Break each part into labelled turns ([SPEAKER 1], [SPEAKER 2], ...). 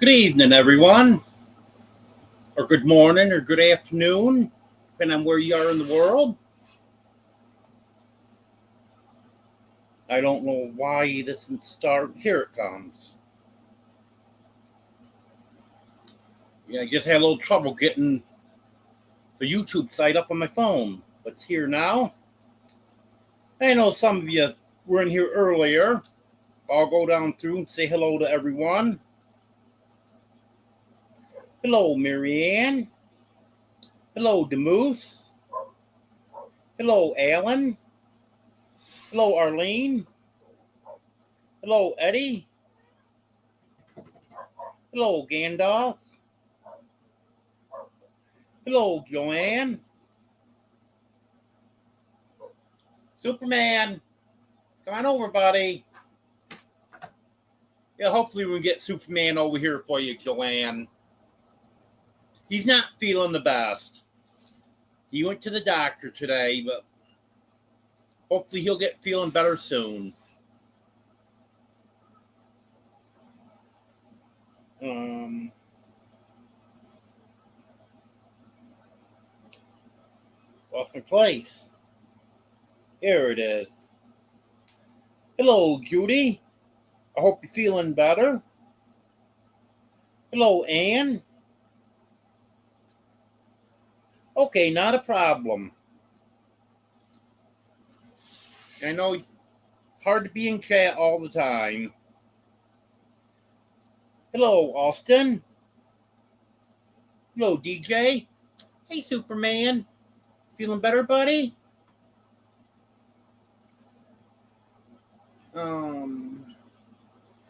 [SPEAKER 1] Good evening, everyone, or good morning, or good afternoon, depending on where you are in the world. I don't know why it doesn't start. Here it comes. Yeah, I just had a little trouble getting the YouTube site up on my phone, but it's here now. I know some of you were in here earlier. I'll go down through and say hello to everyone. Hello, Marianne. Hello, Demoose. Hello, Alan. Hello, Arlene. Hello, Eddie. Hello, Gandalf. Hello, Joanne. Superman. Come on over, buddy. Yeah, hopefully we can get Superman over here for you, Joanne. He's not feeling the best. He went to the doctor today, but hopefully he'll get feeling better soon. Lost my place. Here it is. Hello, Judy. I hope you're feeling better. Hello, Anne. Okay, not a problem. I know it's hard to be in chat all the time. Hello, Austin. Hello, DJ. Hey, Superman. Feeling better, buddy?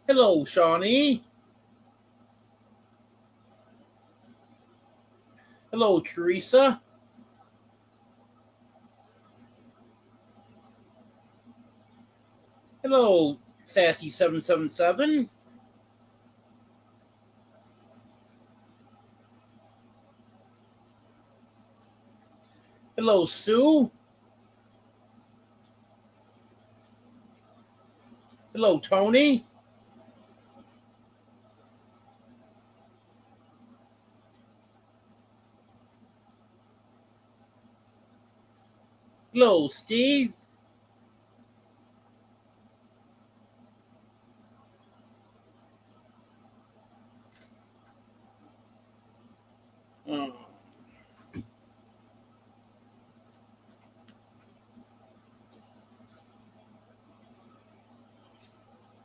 [SPEAKER 1] Hello, Shawnee. Hello, Teresa. Hello, Sassy777. Hello, Sue. Hello, Tony. Hello, Steve.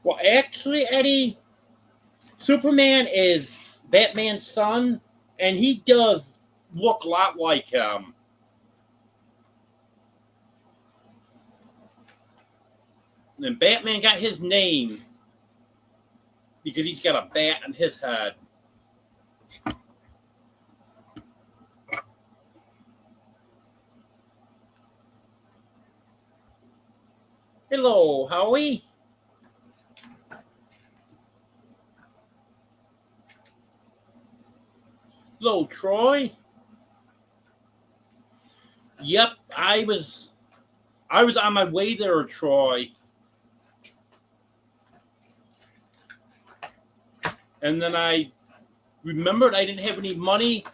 [SPEAKER 1] Well, actually, Eddie, Superman is Batman's son, and he does look a lot like him. And Batman got his name because he's got a bat on his head. Hello, Howie. Hello, Troy. Yep, I was on my way there, Troy. And then I remembered I didn't have any money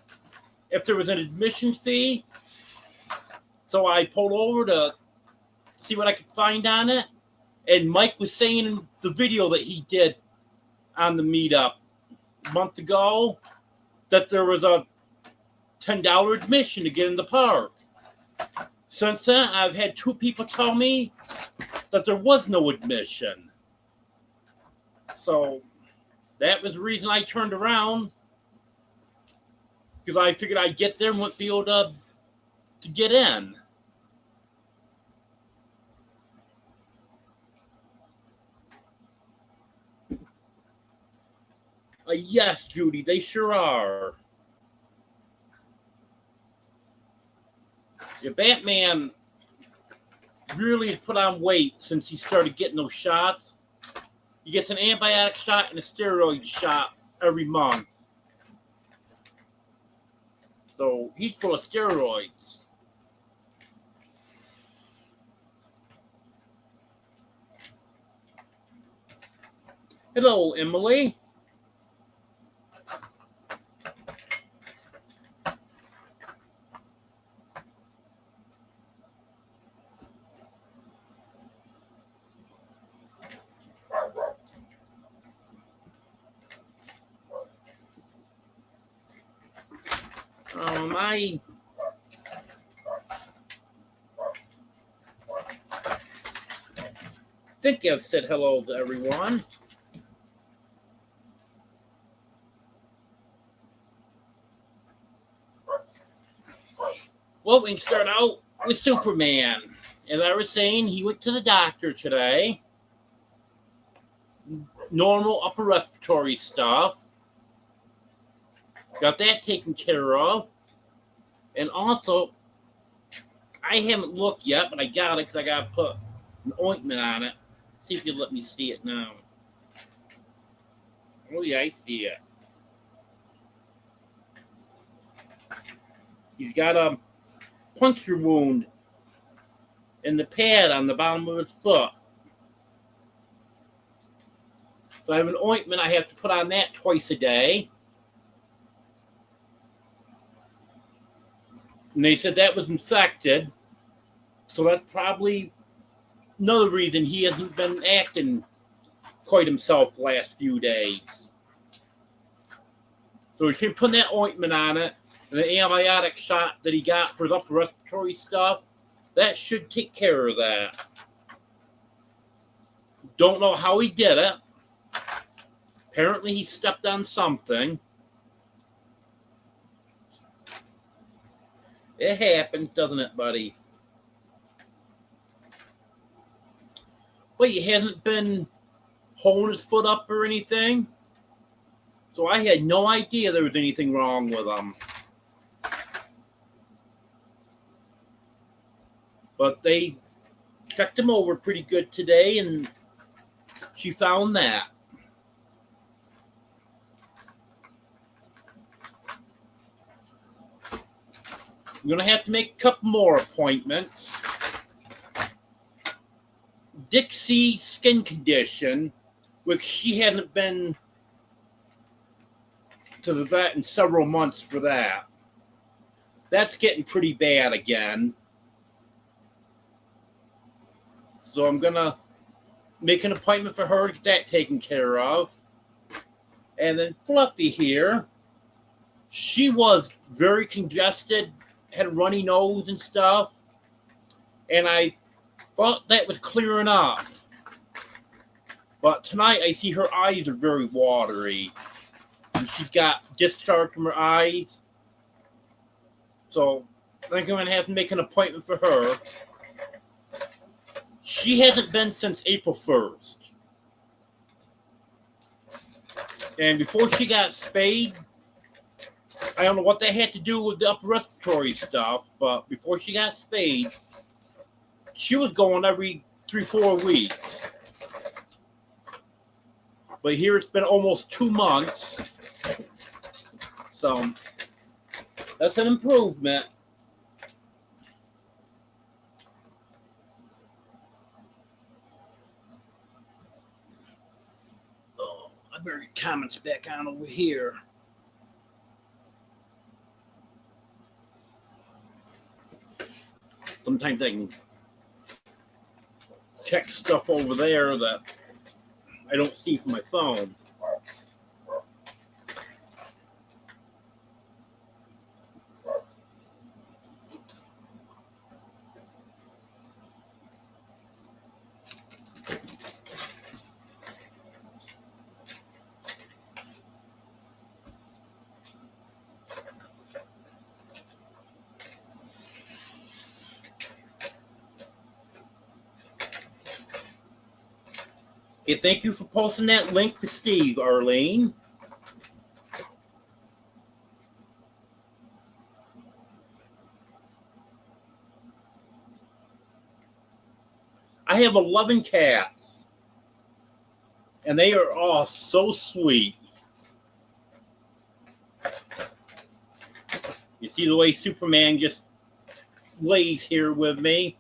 [SPEAKER 1] if there was an admission fee. So I pulled over to see what I could find on it. And Mike was saying in the video that he did on the meetup a month ago that there was a $10 admission to get in the park. Since then, I've had two people tell me that there was no admission. So that was the reason I turned around, because I figured I'd get there and wouldn't be able to get in. Yes, Judy, they sure are. Yeah, Batman really has put on weight since he started getting those shots. He gets an antibiotic shot and a steroid shot every month. So he's full of steroids. Hello, Emily. I think I've said hello to everyone. Well, we can start out with Superman. As I was saying, he went to the doctor today. Normal upper respiratory stuff. Got that taken care of. And also, I haven't looked yet, but I got it because I got to put an ointment on it. See if you'll let me see it now. Oh, yeah, I see it. He's got a puncture wound in the pad on the bottom of his foot. So I have an ointment I have to put on that twice a day. And they said that was infected. So that's probably another reason he hasn't been acting quite himself the last few days. So we can put that ointment on it, and the antibiotic shot that he got for his upper respiratory stuff, that should take care of that. Don't know how he did it. Apparently he stepped on something. It happens, doesn't it, buddy? But he hasn't been holding his foot up or anything. So I had no idea there was anything wrong with him. But they checked him over pretty good today, and she found that. I'm going to have to make a couple more appointments. Dixie's skin condition, which she hasn't been to the vet in several months for that. That's getting pretty bad again. So I'm going to make an appointment for her to get that taken care of. And then Fluffy here, she was very congested, had a runny nose and stuff. And I thought that was clearing up. But tonight I see her eyes are very watery. And she's got discharge from her eyes. So I think I'm going to have to make an appointment for her. She hasn't been since April 1st. And before she got spayed, I don't know what that had to do with the upper respiratory stuff, but before she got spayed, she was going every 3-4 weeks. But here it's been almost 2 months. So that's an improvement. Oh, I better get comments back on over here. Sometimes I can check stuff over there that I don't see from my phone. Okay, thank you for posting that link for Steve, Arlene. I have 11 cats, and they are all so sweet. You see the way Superman just lays here with me?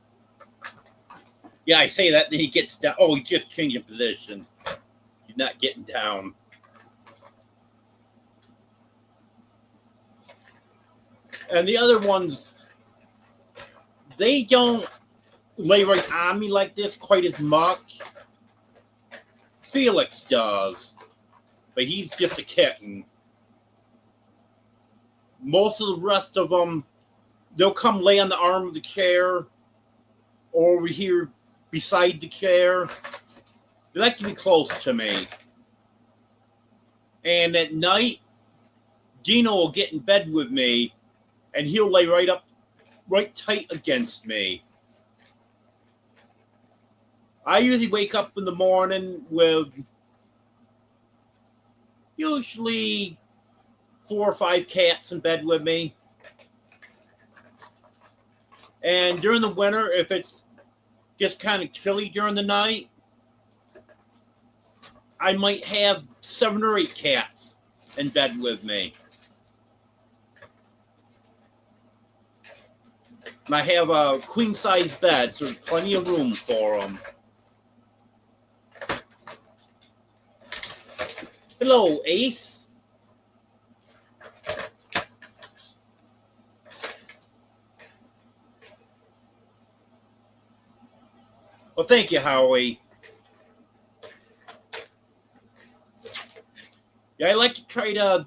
[SPEAKER 1] Yeah, I say that, then he gets down. Oh, he just changing position. He's not getting down. And the other ones, they don't lay right on me like this quite as much. Felix does, but he's just a kitten. Most of the rest of them, they'll come lay on the arm of the chair or over here beside the chair. They like to be close to me. And at night, Dino will get in bed with me, and he'll lay right tight against me. I usually wake up in the morning with usually 4 or 5 cats in bed with me. And during the winter, if it's just kind of chilly during the night, I might have 7 or 8 cats in bed with me. And I have a queen-size bed, so there's plenty of room for them. Hello, Ace. Well, thank you, Howie. Yeah, I like to try to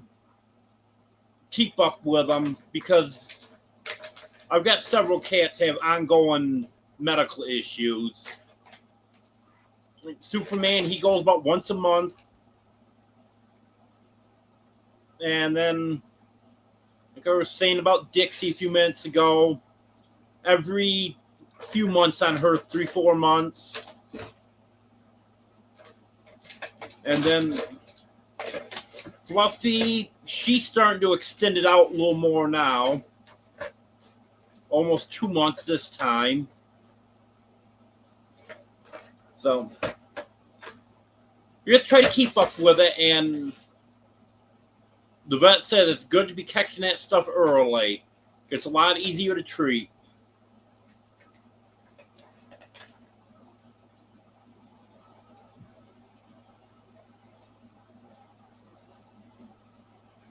[SPEAKER 1] keep up with them because I've got several cats that have ongoing medical issues. Like Superman, he goes about once a month. And then, like I was saying about Dixie a few minutes ago, every few months on her, 3-4 months. And then Fluffy, she's starting to extend it out a little more now. Almost 2 months this time. So, you just try to keep up with it, and the vet said it's good to be catching that stuff early. It's a lot easier to treat.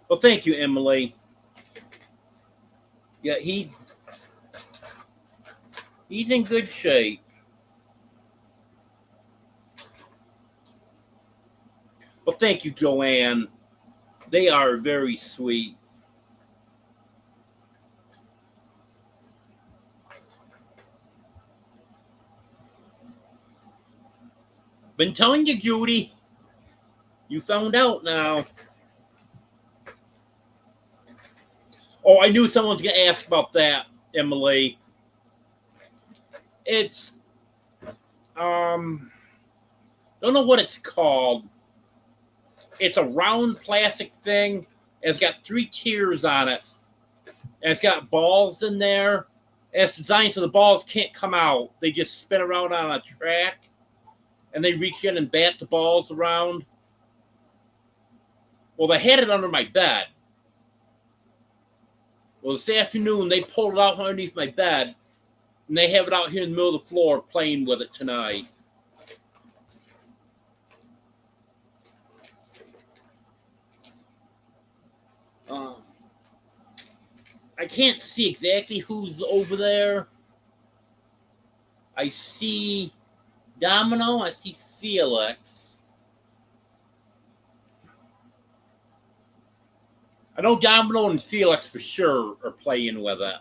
[SPEAKER 1] Well, thank you, Emily. Yeah, he's in good shape. Well, thank you, Joanne. They are very sweet. Been telling you, Judy. You found out now. Oh, I knew someone was going to ask about that, Emily. It's, don't know what it's called. It's a round plastic thing, and it's got 3 tiers on it. And it's got balls in there. And it's designed so the balls can't come out. They just spin around on a track, and they reach in and bat the balls around. Well, they had it under my bed. Well, this afternoon, they pulled it out underneath my bed, and they have it out here in the middle of the floor playing with it tonight. I can't see exactly who's over there. I see Domino. I see Felix. I know Domino and Felix for sure are playing with it.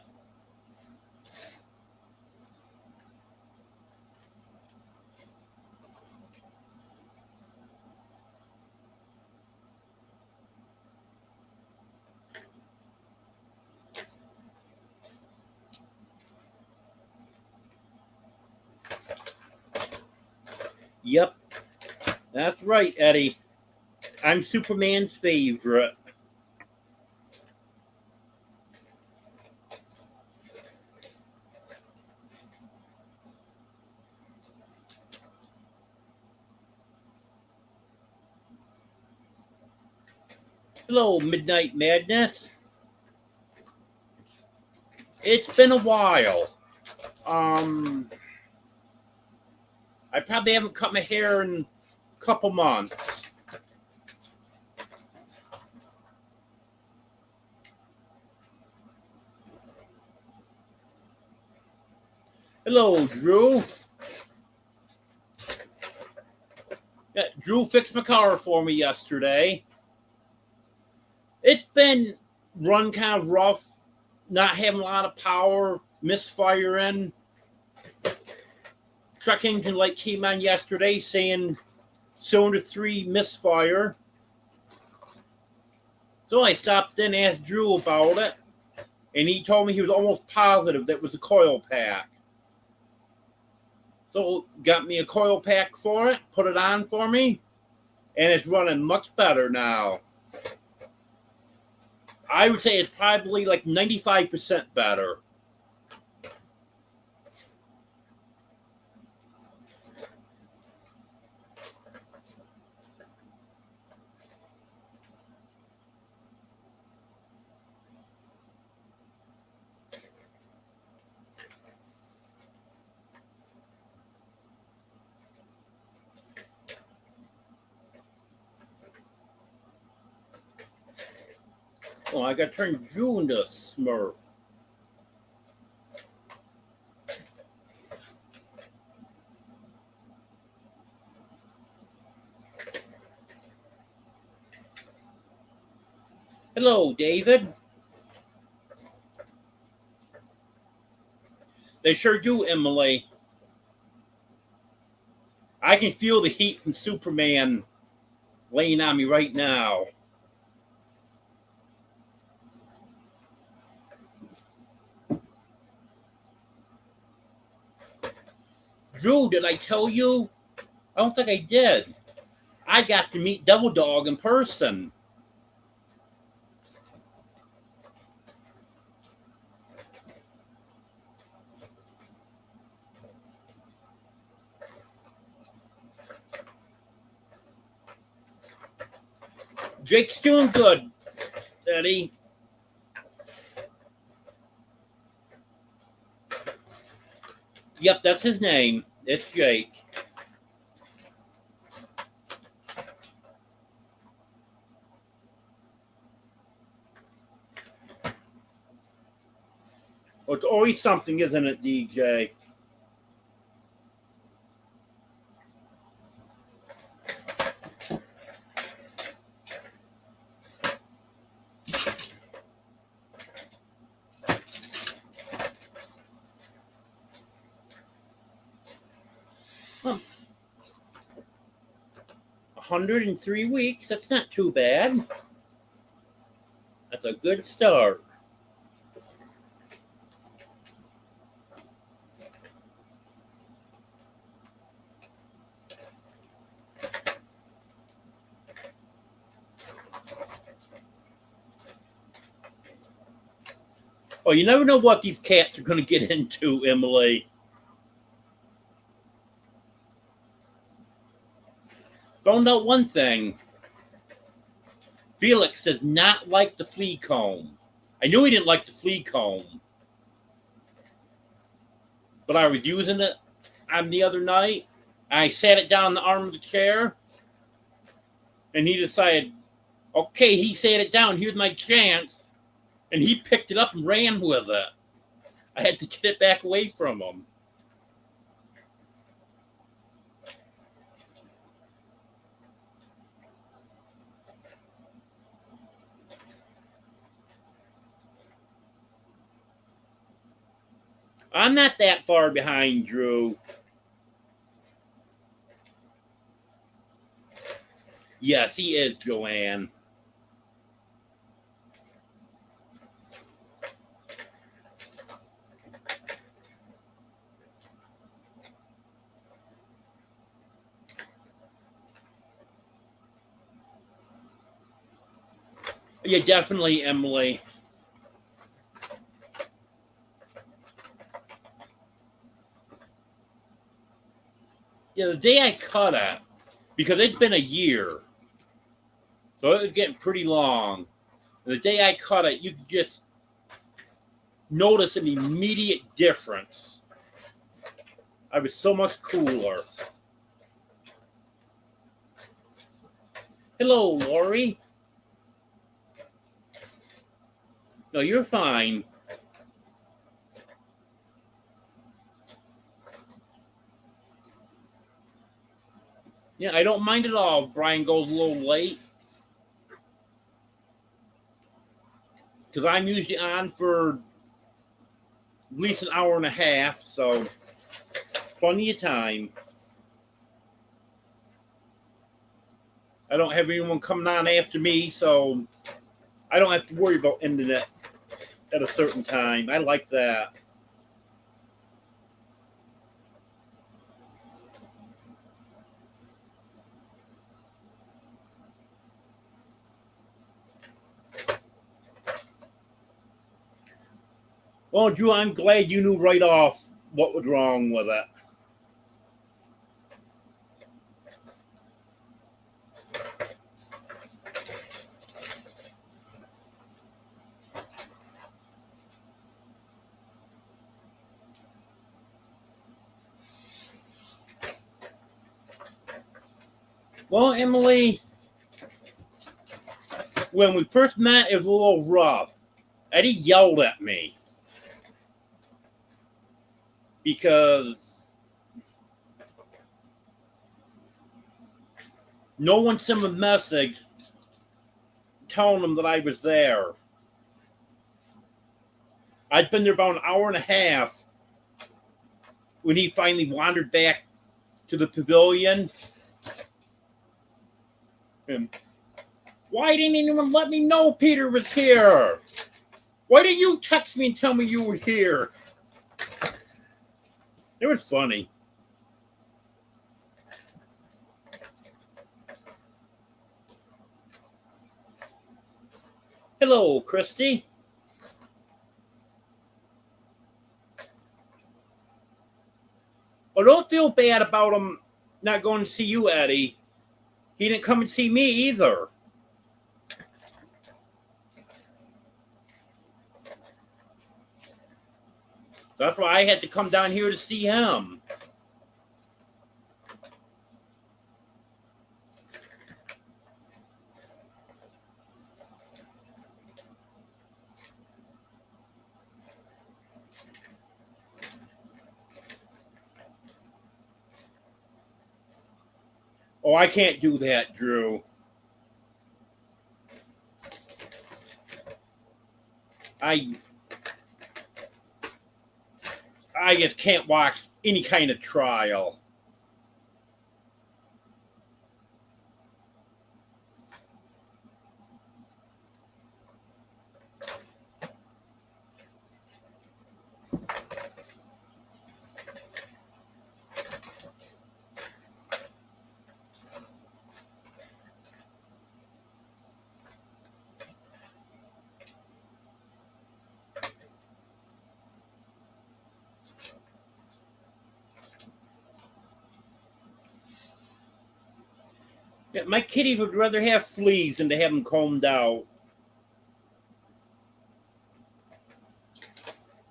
[SPEAKER 1] Yep, that's right, Eddie. I'm Superman's favorite. Hello, Midnight Madness. It's been a while. I probably haven't cut my hair in a couple months. Hello, Drew. Yeah, Drew fixed my car for me yesterday. It's been run kind of rough, not having a lot of power, misfiring. Truck engine light came on yesterday saying cylinder 3 misfire. So I stopped in and asked Drew about it, and he told me he was almost positive that was a coil pack. So got me a coil pack for it, put it on for me, and it's running much better now. I would say it's probably like 95% better. Oh, I got to turn Drew into a Smurf. Hello, David. They sure do, Emily. I can feel the heat from Superman laying on me right now. Drew, did I tell you? I don't think I did. I got to meet Double Dog in person. Jake's doing good, Eddie. Yep, that's his name. It's Jake. Well, it's always something, isn't it, DJ? Huh. 103 weeks. That's not too bad. That's a good start. Oh, you never know what these cats are going to get into, Emily. Found out one thing. Felix does not like the flea comb. I knew he didn't like the flea comb. But I was using it on the other night. I sat it down on the arm of the chair. And he decided, okay, he sat it down. Here's my chance. And he picked it up and ran with it. I had to get it back away from him. I'm not that far behind, Drew. Yes, he is, Joanne. Yeah, definitely, Emily. Yeah, the day I cut it, because it's been a year, so it was getting pretty long. And the day I cut it, you could just notice an immediate difference. I was so much cooler. Hello, Lori. No, you're fine. Yeah, I don't mind at all if Brian goes a little late. because I'm usually on for at least an hour and a half, so plenty of time. I don't have anyone coming on after me, so I don't have to worry about ending it at a certain time. I like that. Well, Drew, I'm glad you knew right off what was wrong with it. Well, Emily, when we first met, it was a little rough. Eddie yelled at me because no one sent a message telling him that I was there. I'd been there about an hour and a half when he finally wandered back to the pavilion. And why didn't anyone let me know Peter was here? Why didn't you text me and tell me you were here? It was funny. Hello, Christy. Oh, don't feel bad about him not going to see you, Eddie. He didn't come and see me either. That's why I had to come down here to see him. Oh, I can't do that, Drew. I just can't watch any kind of trial. Yeah, my kitty would rather have fleas than to have them combed out.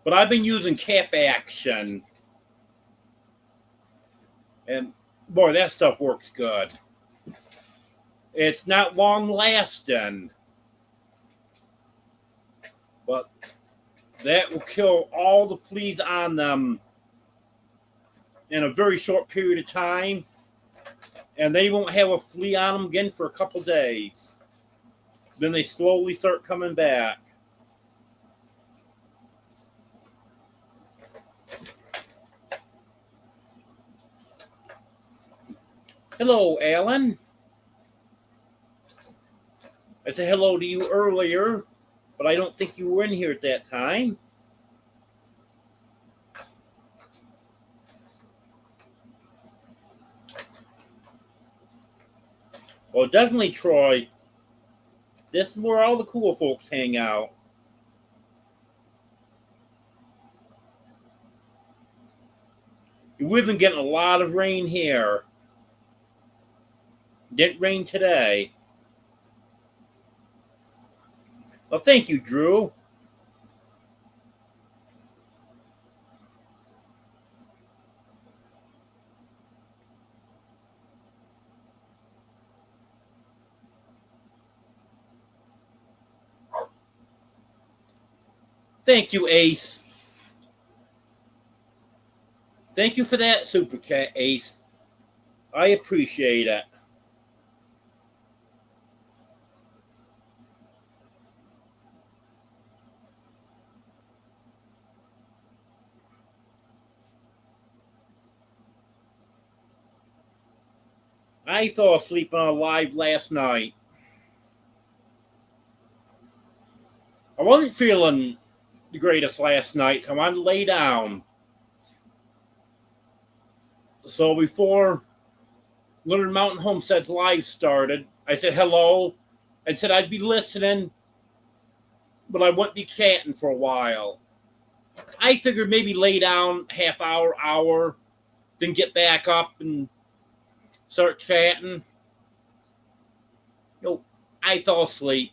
[SPEAKER 1] But I've been using Cap Action. And boy, that stuff works good. It's not long lasting. But that will kill all the fleas on them in a very short period of time. And they won't have a flea on them again for a couple days. Then they slowly start coming back. Hello, Alan. I said hello to you earlier, but I don't think you were in here at that time. Well, definitely, Troy. This is where all the cool folks hang out. We've been getting a lot of rain here. Didn't rain today. Well, thank you, Drew. Thank you, Ace. Thank you for that, Super Cat Ace. I appreciate it. I fell asleep on a live last night. I wasn't feeling the greatest last night, so I wanted to lay down. So before Leonard Mountain Homestead's live started, I said hello and said I'd be listening, but I wouldn't be chatting for a while. I figured maybe lay down half hour, then get back up and start chatting. Nope, I fell asleep.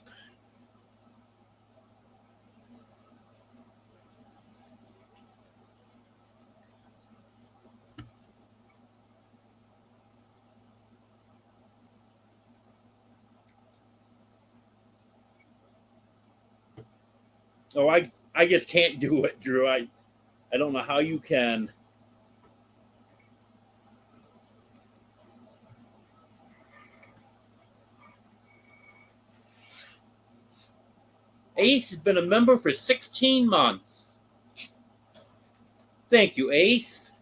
[SPEAKER 1] Oh, I just can't do it, Drew. I don't know how you can. Ace has been a member for 16 months. Thank you, Ace.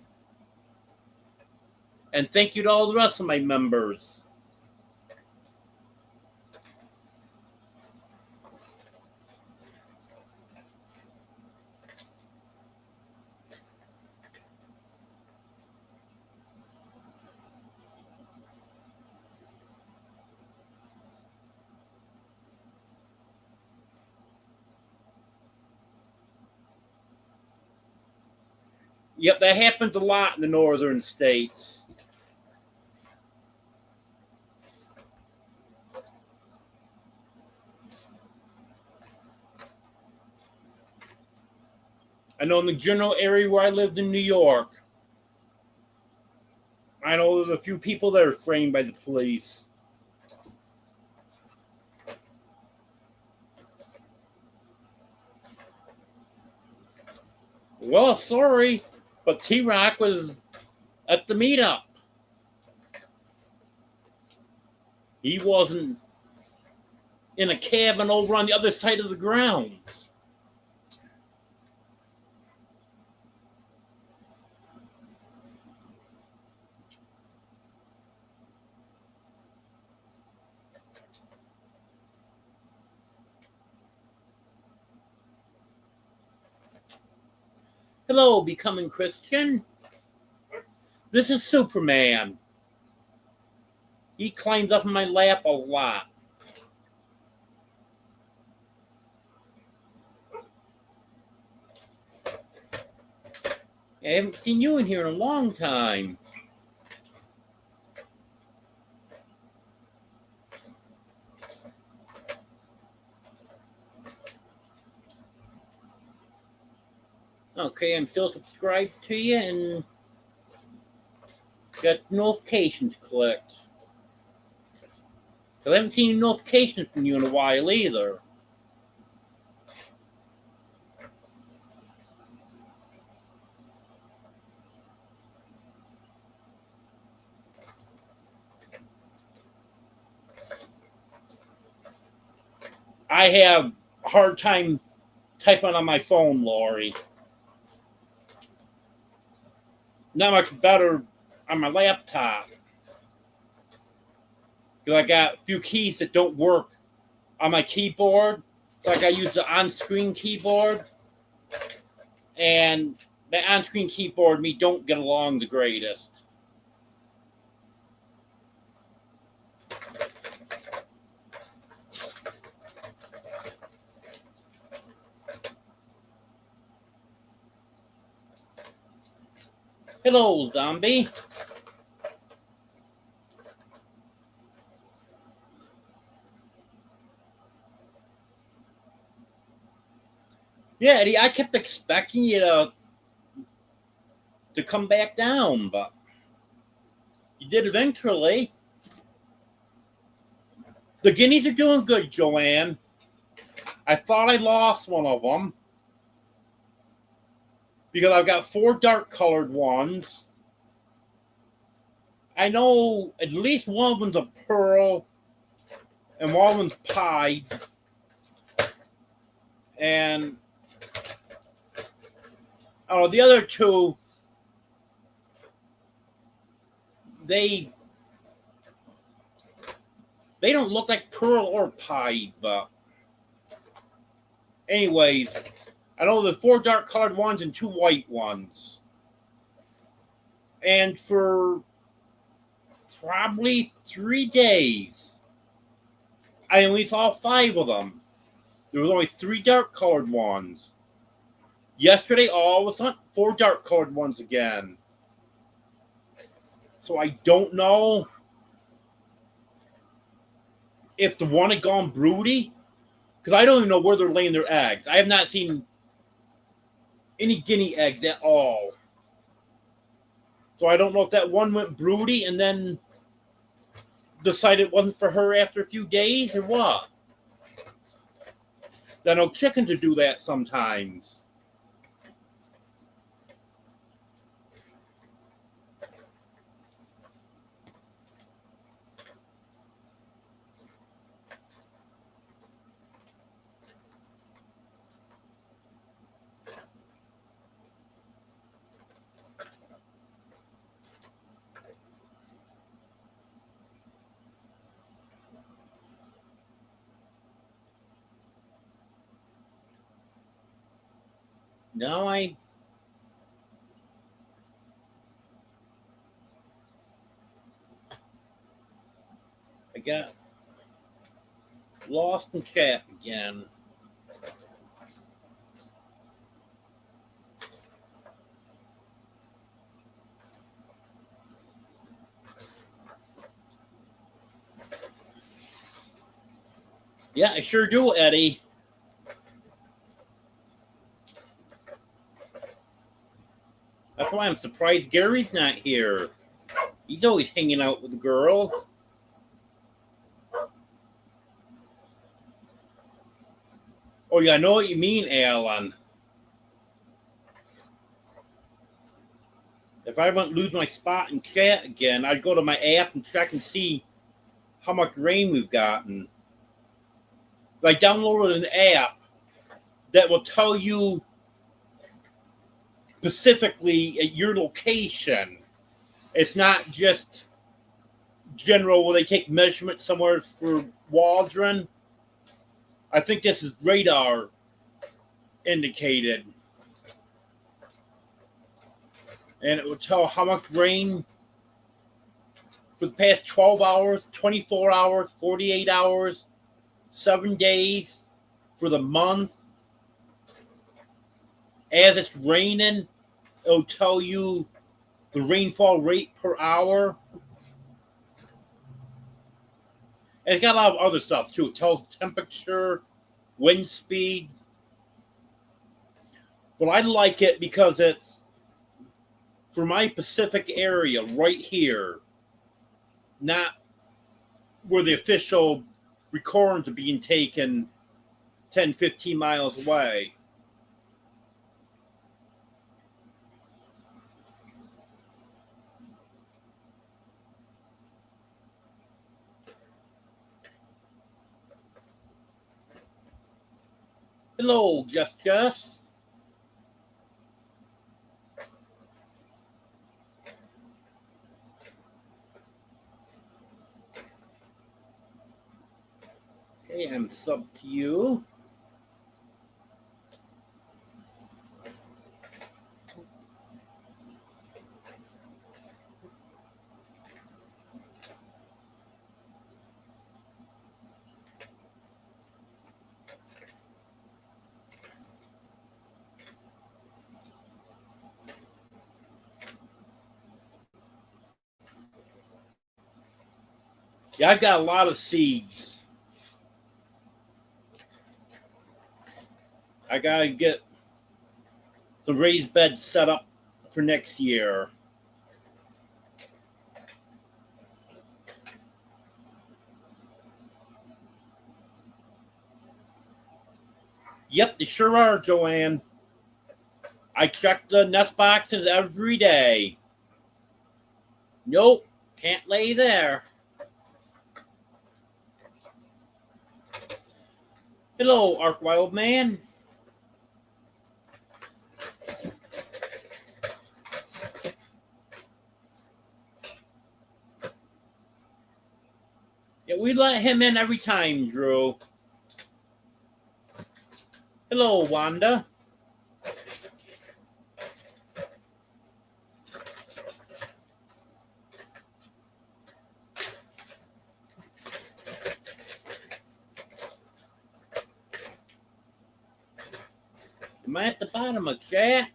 [SPEAKER 1] And thank you to all the rest of my members. Yep, that happens a lot in the northern states. I know in the general area where I lived in New York, I know there's a few people that are framed by the police. Well, sorry, but T-Rock was at the meetup. He wasn't in a cabin over on the other side of the grounds. Hello, Becoming Christian. This is Superman. He climbs up in my lap a lot. I haven't seen you in here in a long time. Okay, I'm still subscribed to you and got notifications clicked. I haven't seen notifications from you in a while either. I have a hard time typing on my phone, Lori. Not much better on my laptop. Because I got a few keys that don't work on my keyboard. So I got to use the on-screen keyboard. And the on-screen keyboard and me don't get along the greatest. Hello, zombie. Yeah, Eddie, I kept expecting you to come back down, but you did eventually. The guineas are doing good, Joanne. I thought I lost one of them because I've got 4 dark-colored ones. I know at least one of them's a pearl and one of them's pied. And the other 2, they They don't look like pearl or pied, but anyways, I know there's 4 dark colored ones and 2 white ones. And for probably 3 days, I only saw 5 of them. There was only 3 dark colored ones. Yesterday, all of a sudden, 4 dark colored ones again. So I don't know if the one had gone broody, because I don't even know where they're laying their eggs. I have not seen any guinea eggs at all. So I don't know if that one went broody and then decided it wasn't for her after a few days or what. I know chickens to do that sometimes. Now I got lost in chat again. Yeah, I sure do, Eddie. That's why I'm surprised Gary's not here. He's always hanging out with the girls. Oh, yeah, I know what you mean, Alan. If I wouldn't lose my spot in chat again, I'd go to my app and check and see how much rain we've gotten. I downloaded an app that will tell you specifically at your location. It's not just general where they take measurements somewhere for Waldron. I think this is radar indicated. And it will tell how much rain for the past 12 hours, 24 hours, 48 hours, 7 days, for the month. As it's raining, it'll tell you the rainfall rate per hour. And it's got a lot of other stuff too. It tells temperature, wind speed. But I like it because it's for my Pacific area right here, not where the official recordings are being taken 10, 15 miles away. Hello, Just. Okay, I'm sub to you. Yeah, I've got a lot of seeds. I gotta get some raised beds set up for next year. Yep, they sure are, Joanne. I check the nest boxes every day. Nope, can't lay there. Hello, Ark Wild Man. Yeah, we let him in every time, Drew. Hello, Wanda. Am I at the bottom of chat?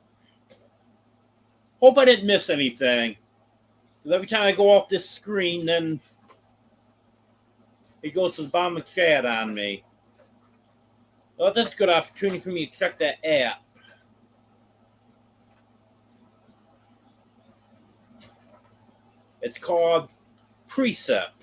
[SPEAKER 1] Hope I didn't miss anything. Because every time I go off this screen, then it goes to the bottom of chat on me. Well, that's a good opportunity for me to check that app. It's called Precept.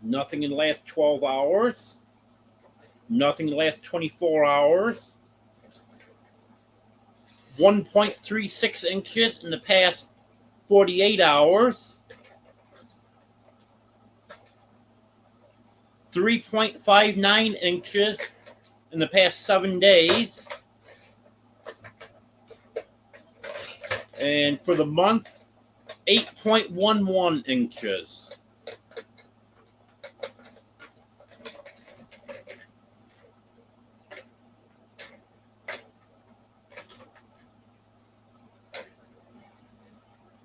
[SPEAKER 1] Nothing in the last 12 hours. Nothing in the last 24 hours. 1.36 inches in the past 48 hours. 3.59 inches in the past 7 days. And for the month, 8.11 inches.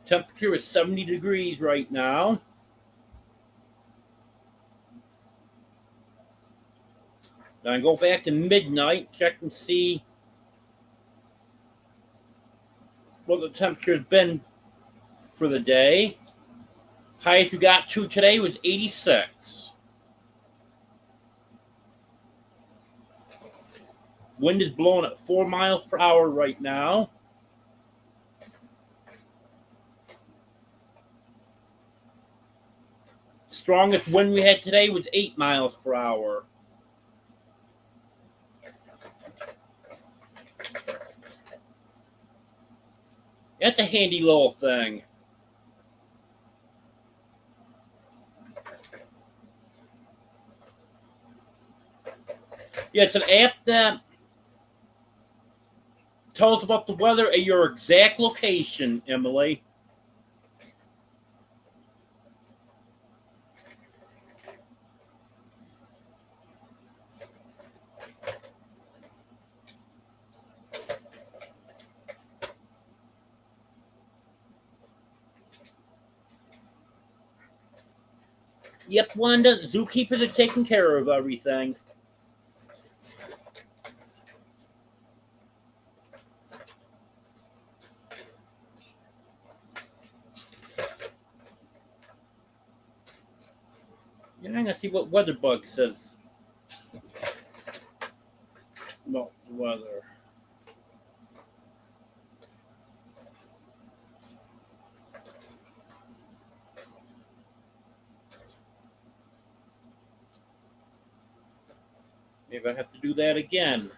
[SPEAKER 1] Temperature is 70 degrees right now. Now I go back to midnight, check and see what the temperature has been for the day. Highest we got to today was 86. Wind is blowing at 4 miles per hour right now. Strongest wind we had today was 8 miles per hour. That's a handy little thing. Yeah, it's an app that tells about the weather at your exact location, Emily. Yep, Wanda, zookeepers are taking care of everything. Yeah, I'm gonna see what WeatherBug says about the weather. Maybe I have to do that again.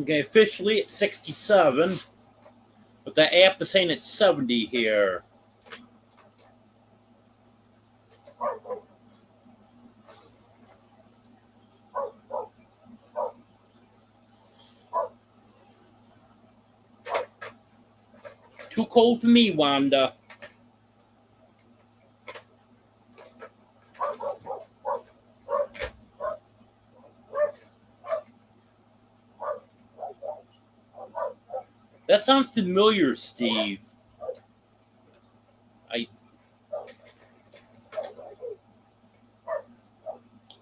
[SPEAKER 1] Okay, officially it's 67, but the app is saying it's 70 here. Too cold for me, Wanda. That sounds familiar, Steve. I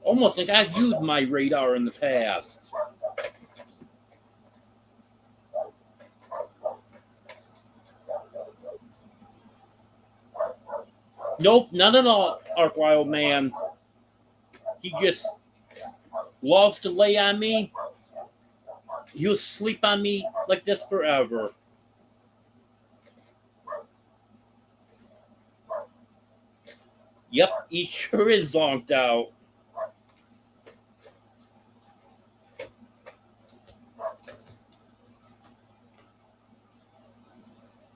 [SPEAKER 1] almost like I've used my radar in the past. Nope, not at all, Ark Wild Man. He just loves to lay on me. He'll sleep on me like this forever. Yep, he sure is zonked out.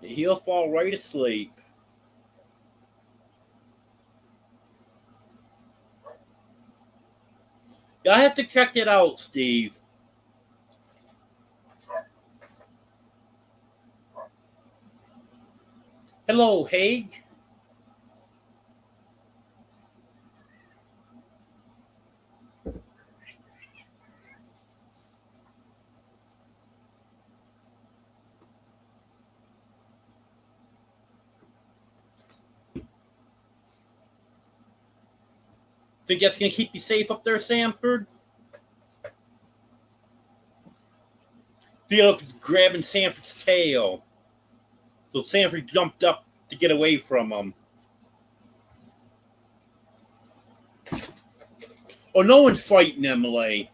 [SPEAKER 1] He'll fall right asleep. I have to check it out, Steve. Hello, Haig. Think that's going to keep you safe up there, Sanford? Felix grabbing Sanford's tail. So Sanford jumped up to get away from him. Oh, no one's fighting Emily.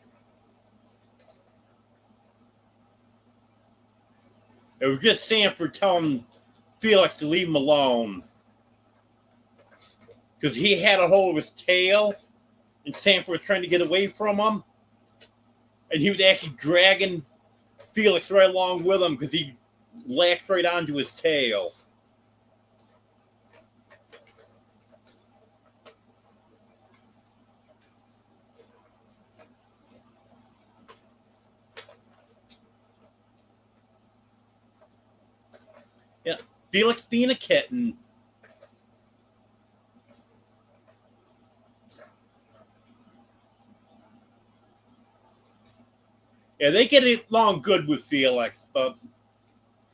[SPEAKER 1] It was just Sanford telling Felix to leave him alone. Because he had a hold of his tail, and Sanford was trying to get away from him. And he was actually dragging Felix right along with him because he latched right onto his tail. Yeah, Felix being a kitten. Yeah, they get along good with Felix, but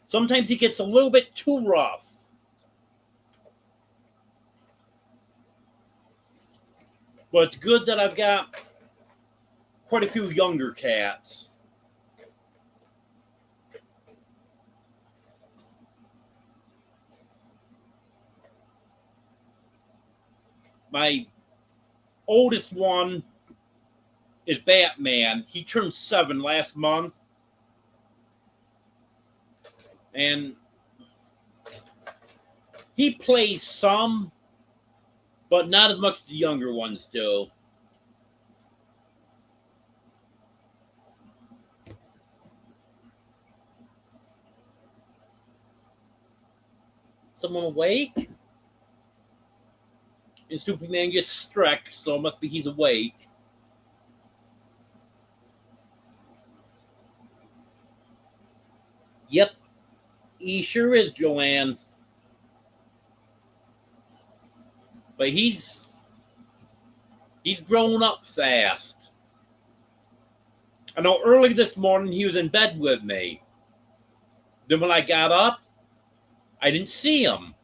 [SPEAKER 1] sometimes he gets a little bit too rough. But it's good that I've got quite a few younger cats. My oldest one is Batman. He turned 7 last month. And he plays some, but not as much as the younger ones do. Someone awake? And Superman gets stretched, so it must be he's awake. Yep, he sure is, Joanne. But he's grown up fast. I know early this morning he was in bed with me. Then when I got up, I didn't see him.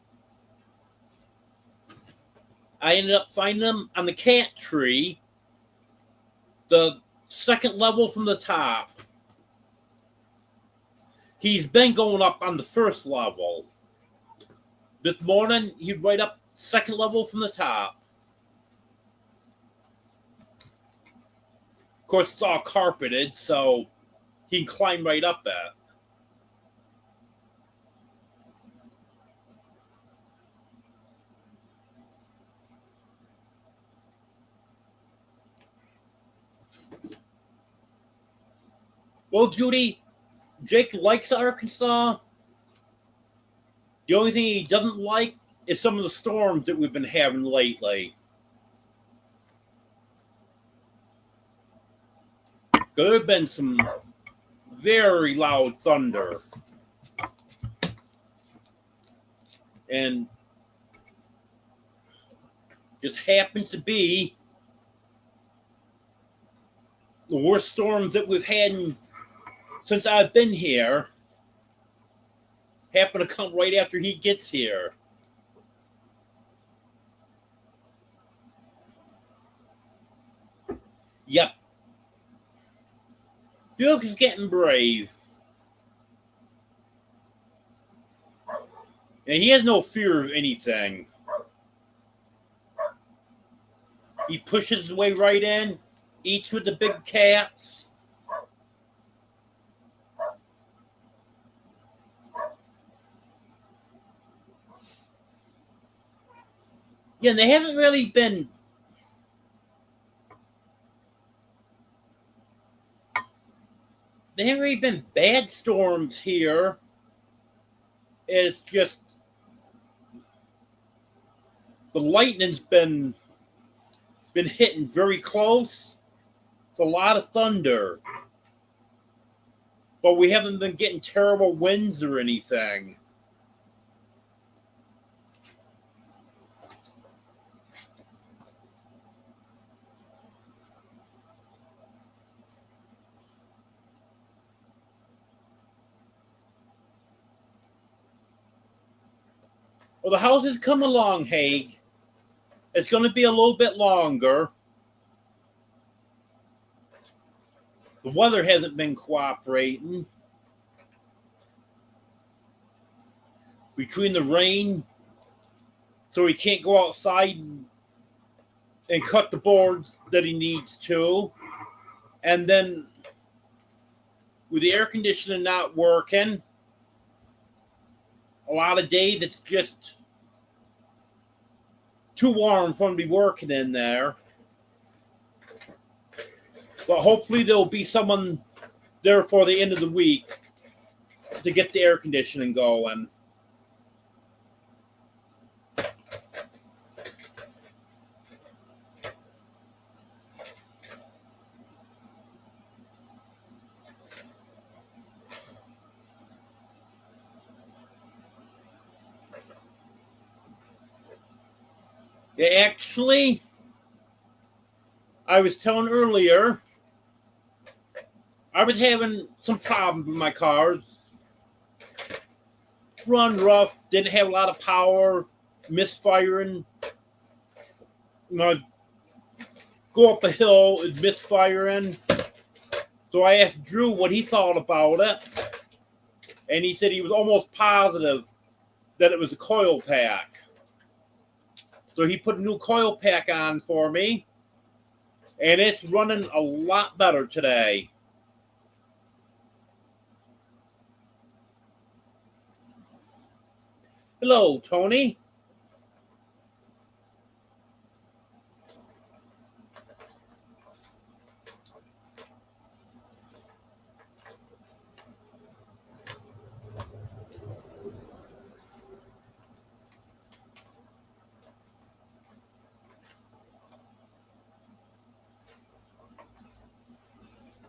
[SPEAKER 1] I ended up finding him on the cat tree, the second level from the top. He's been going up on the first level. This morning, he's right up second level from the top. Of course, it's all carpeted, so he can climb right up that. Well, Judy, Jake likes Arkansas. The only thing he doesn't like is some of the storms that we've been having lately. There have been some very loud thunder. And just happens to be the worst storms that we've had since I've been here. Happen to come right after he gets here. Yep. Felix is getting brave. And he has no fear of anything. He pushes his way right in. eats with the big cats. Yeah, they haven't really been. They haven't really been bad storms here. It's just the lightning's been hitting very close. It's a lot of thunder, but we haven't been getting terrible winds or anything. Well, the house has come along, Haig. It's going to be a little bit longer. The weather hasn't been cooperating. Between the rain, so he can't go outside and cut the boards that he needs to. And then with the air conditioning not working, a lot of days it's just too warm for him to be working in there. But hopefully there'll be someone there for the end of the week to get the air conditioning going. Yeah, actually, I was telling earlier, I was having some problems with my car. Run rough, didn't have a lot of power, misfiring. You know, go up a hill, it's misfiring. So I asked Drew what he thought about it, and he said he was almost positive that it was a coil pack. So he put a new coil pack on for me, and it's running a lot better today. Hello, Tony.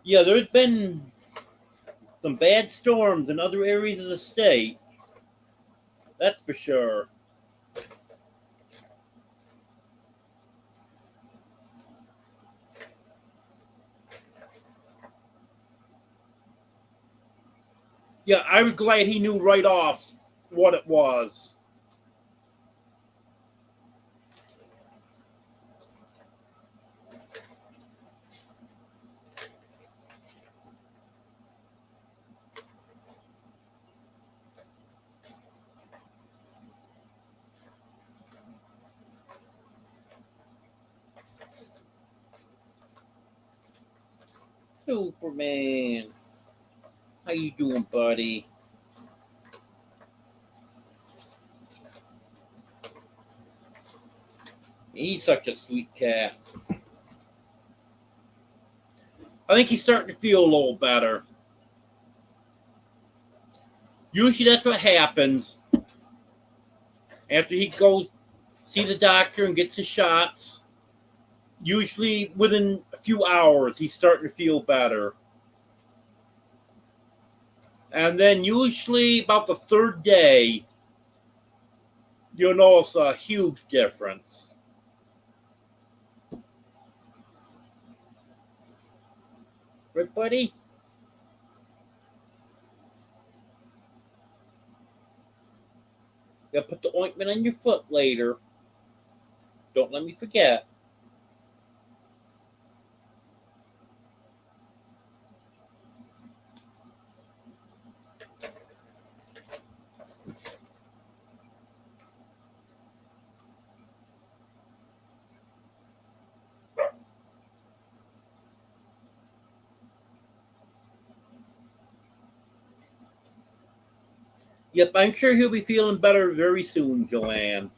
[SPEAKER 1] Yeah, there's been some bad storms in other areas of the state. That's for sure. Yeah, I was glad he knew right off what it was. Superman, how you doing, buddy? He's such a sweet cat. I think he's starting to feel a little better. Usually that's what happens after he goes see the doctor and gets his shots. Usually within a few hours he's starting to feel better. And then usually about the third day, you'll notice a huge difference. Right, buddy? Gotta put the ointment on your foot later. Don't let me forget. Yep, I'm sure he'll be feeling better very soon, Joanne.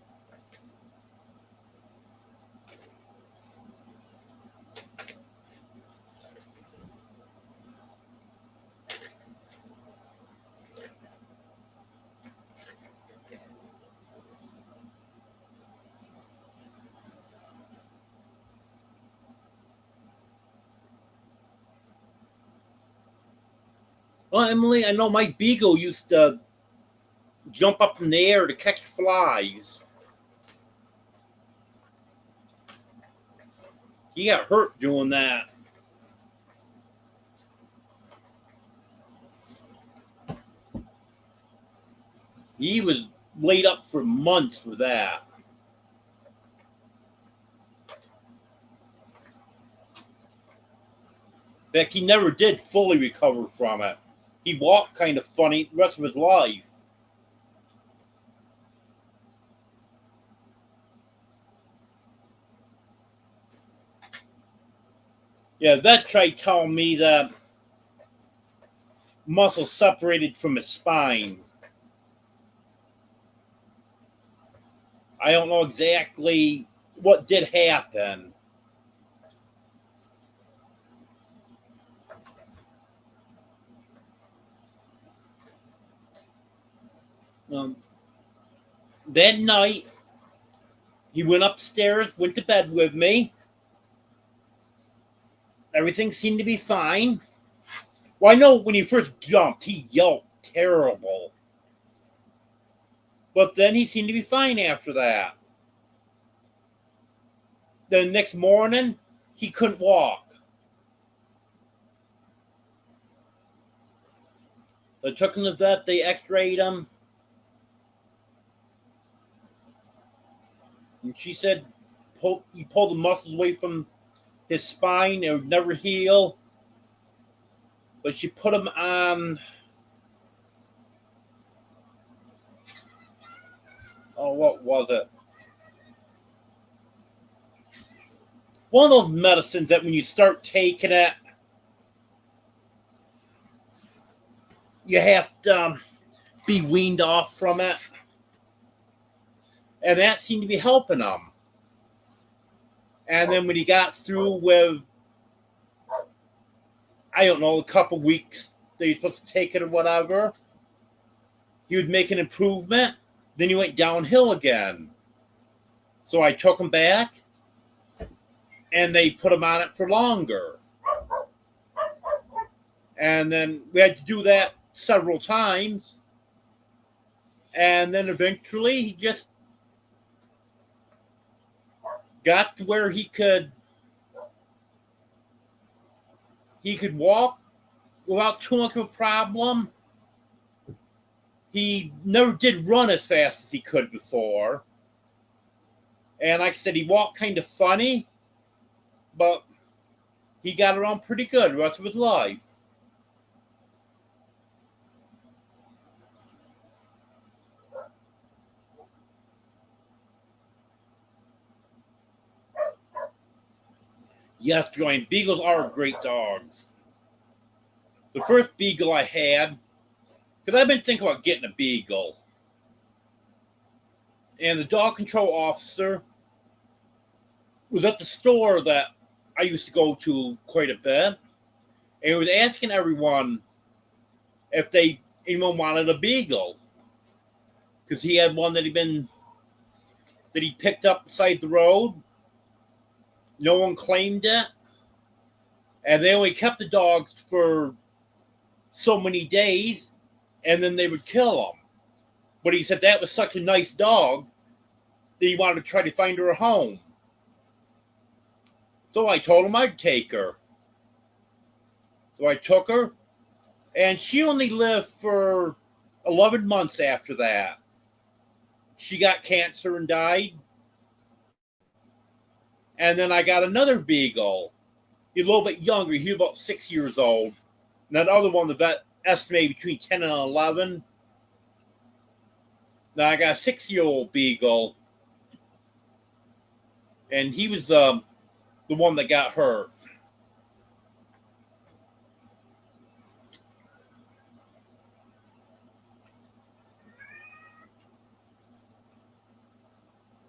[SPEAKER 1] Well, Emily, I know my beagle used to jump up in the air to catch flies. He got hurt doing that. He was laid up for months for that. In fact, he never did fully recover from it. He walked kind of funny the rest of his life. Yeah, that tried telling me that muscle separated from his spine. I don't know exactly what did happen. Um, that night, he went upstairs, went to bed with me. Everything seemed to be fine. Well, I know when he first jumped, he yelped terrible. But then he seemed to be fine after that. The next morning, he couldn't walk. They took him to the vet, they x-rayed him. And she said he pulled the muscles away from his spine. It would never heal. But she put him on, oh, what was it? One of those medicines that when you start taking it, you have to be weaned off from it. And that seemed to be helping him. And then when he got through with, I don't know, a couple weeks that you're supposed to take it or whatever, he would make an improvement. Then he went downhill again. So I took him back, and they put him on it for longer. And then we had to do that several times. And then eventually he just got to where he could walk without too much of a problem. He never did run as fast as he could before. And like I said, he walked kind of funny, but he got around pretty good the rest of his life. Yes, Joanne, beagles are great dogs. The first beagle I had, because I've been thinking about getting a beagle, and the dog control officer was at the store that I used to go to quite a bit, and he was asking everyone if anyone wanted a beagle, because he had one that he picked up beside the road. No one claimed it, and they only kept the dogs for so many days, and then they would kill them. But he said that was such a nice dog that he wanted to try to find her a home. So I told him I'd take her. So I took her, and she only lived for 11 months after that. She got cancer and died. And then I got another beagle. He's a little bit younger. He was about 6 years old. And that other one, the vet estimated between 10 and 11. Now I got a 6-year-old beagle. And he was the one that got hurt.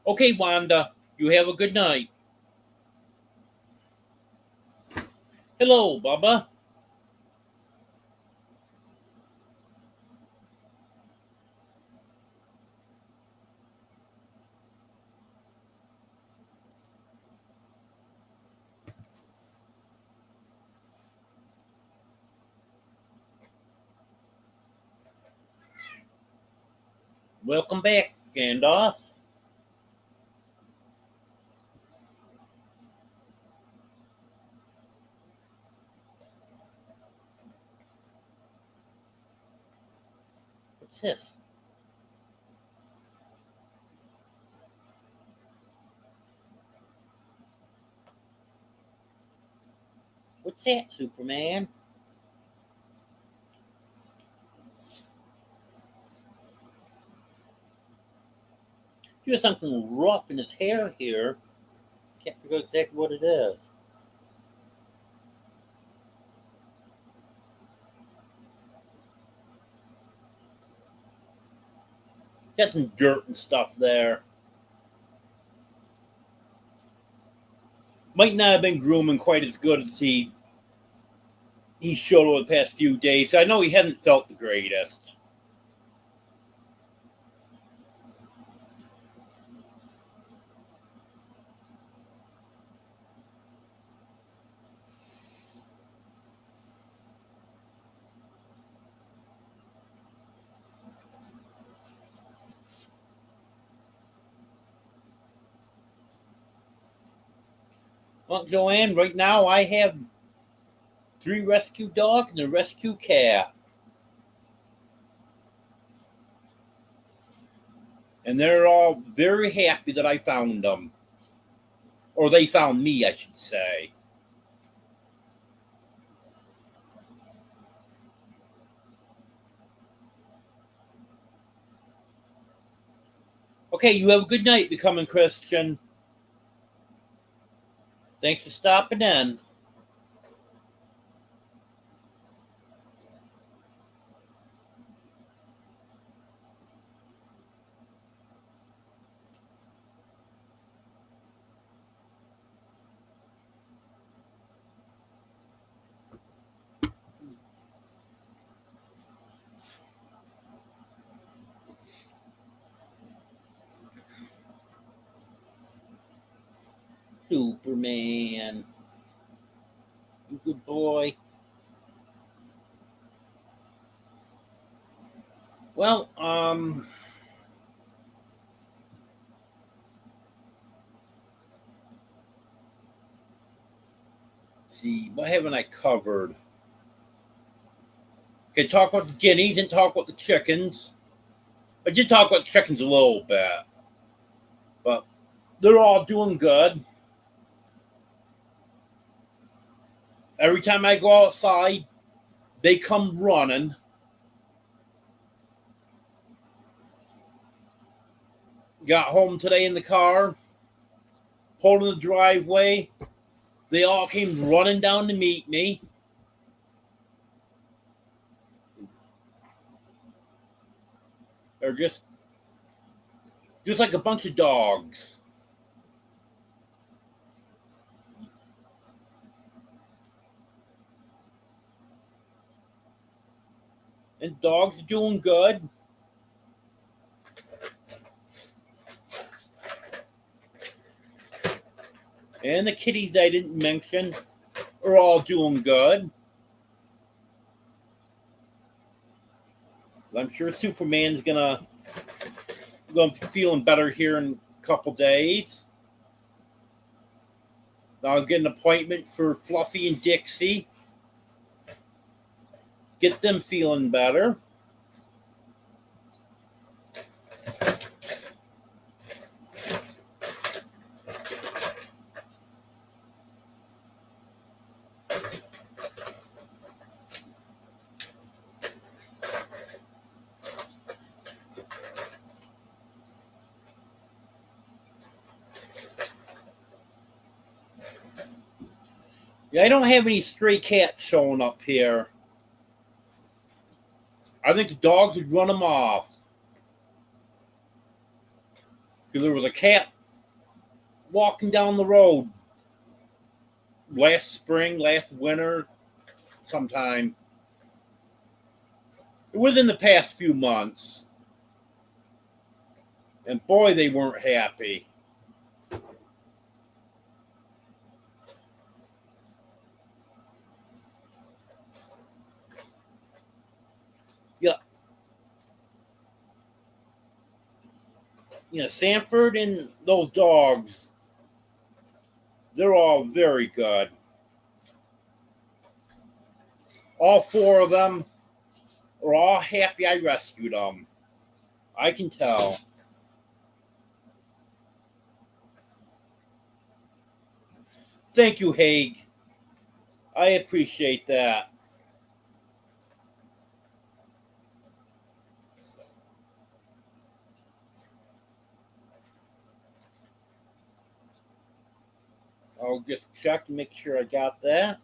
[SPEAKER 1] Okay, Wanda, you have a good night. Hello, Bubba. Welcome back, Gandalf. What's this? What's that, Superman? There's something rough in his hair here. Can't figure out exactly what it is. Got some dirt and stuff there. Might not have been grooming quite as good as he showed over the past few days. I know he hasn't felt the greatest. Well, Joanne, right now I have 3 rescue dogs and a rescue cat. And they're all very happy that I found them. Or they found me, I should say. Okay, you have a good night, Becoming Christian. Thanks for stopping in. Superman. You good boy. Well, let's see, what haven't I covered? Okay, talk about the guineas and talk about the chickens. I did talk about chickens a little bit, but they're all doing good. Every time I go outside, they come running. Got home today in the car, pulled in the driveway. They all came running down to meet me. They're just like a bunch of dogs. And dogs are doing good. And the kitties I didn't mention are all doing good. I'm sure Superman's gonna be feeling better here in a couple days. I'll get an appointment for Fluffy and Dixie. Get them feeling better. Yeah, I don't have any stray cats showing up here. I think the dogs would run them off. Because there was a cat walking down the road last spring, last winter, sometime within the past few months. And boy, they weren't happy. Yeah. Sanford and those dogs, they're all very good. All four of them are all happy I rescued them. I can tell. Thank you, Haig. I appreciate that. I'll just check to make sure I got that.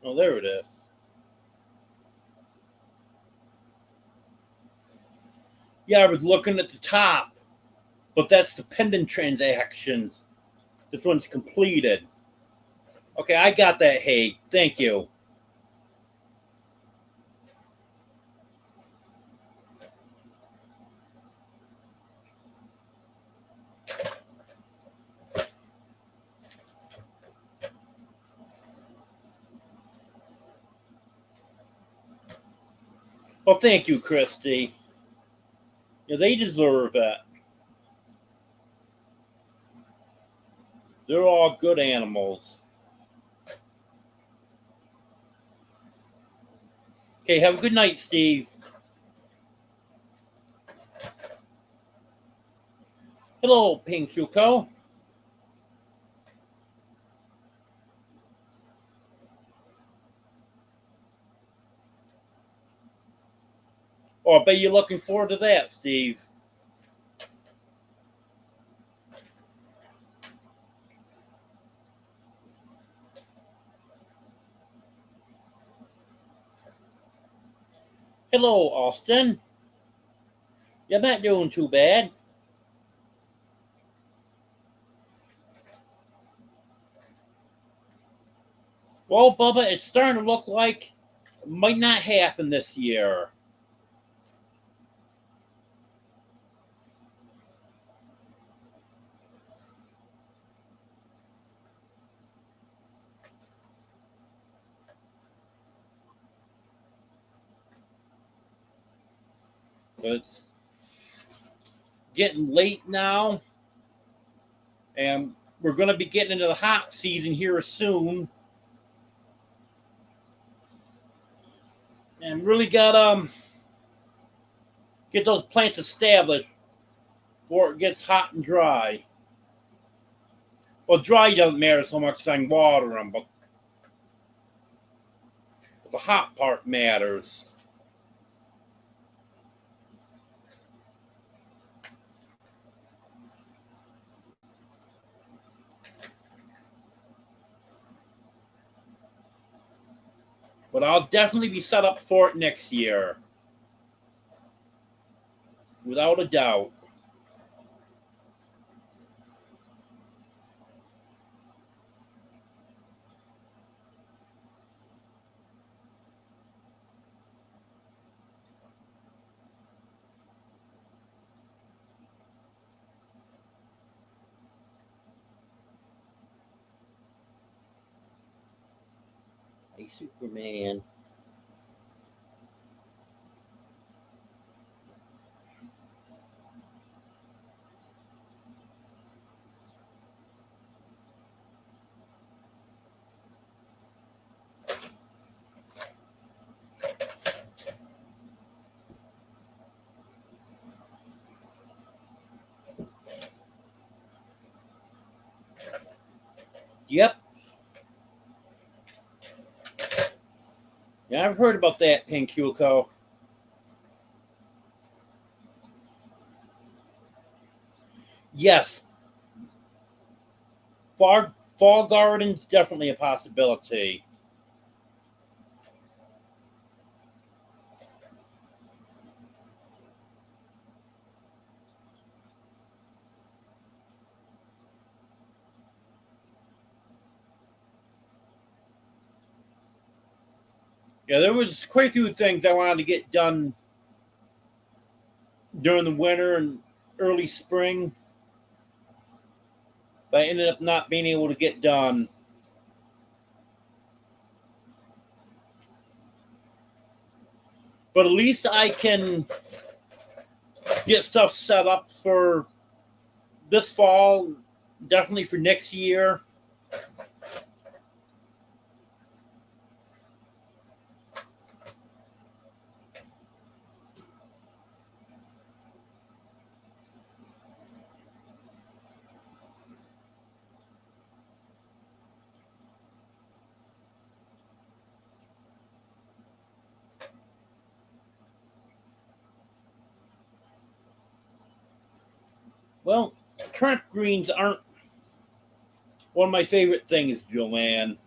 [SPEAKER 1] Oh, there it is. Yeah, I was looking at the top, but that's the pending transactions. This one's completed. Okay, I got that, Haig. Thank you. Well, thank you, Christy. They deserve it. They're all good animals. Okay, have a good night, Steve. Hello, Pink Shuko. Oh, I bet you're looking forward to that, Steve. Hello, Austin. You're not doing too bad. Well, Bubba, it's starting to look like it might not happen this year. But it's getting late now, and we're going to be getting into the hot season here soon. And really got get those plants established before it gets hot and dry. Well, dry doesn't matter so much because I can water them, but the hot part matters. But I'll definitely be set up for it next year. Without a doubt. Hey, Superman. Yep. Yeah, I've heard about that, Pincuco. Yes. Fall gardens definitely a possibility. Yeah, there was quite a few things I wanted to get done during the winter and early spring, but I ended up not being able to get done. But at least I can get stuff set up for this fall, definitely for next year. Well, turnip greens aren't one of my favorite things, Joanne.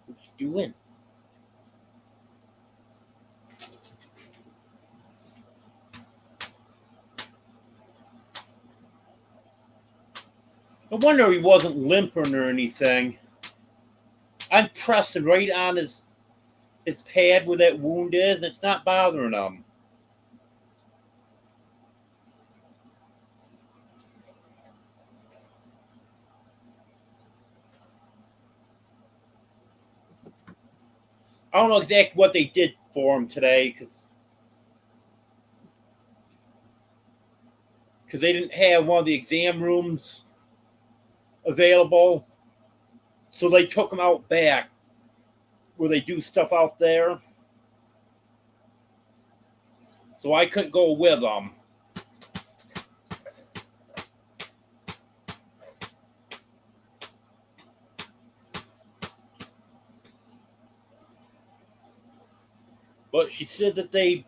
[SPEAKER 1] What you doing? No wonder he wasn't limping or anything. I'm pressing right on his pad where that wound is, and it's not bothering him. I don't know exactly what they did for him today because they didn't have one of the exam rooms available, so they took him out back where they do stuff out there. So I couldn't go with them. But she said that they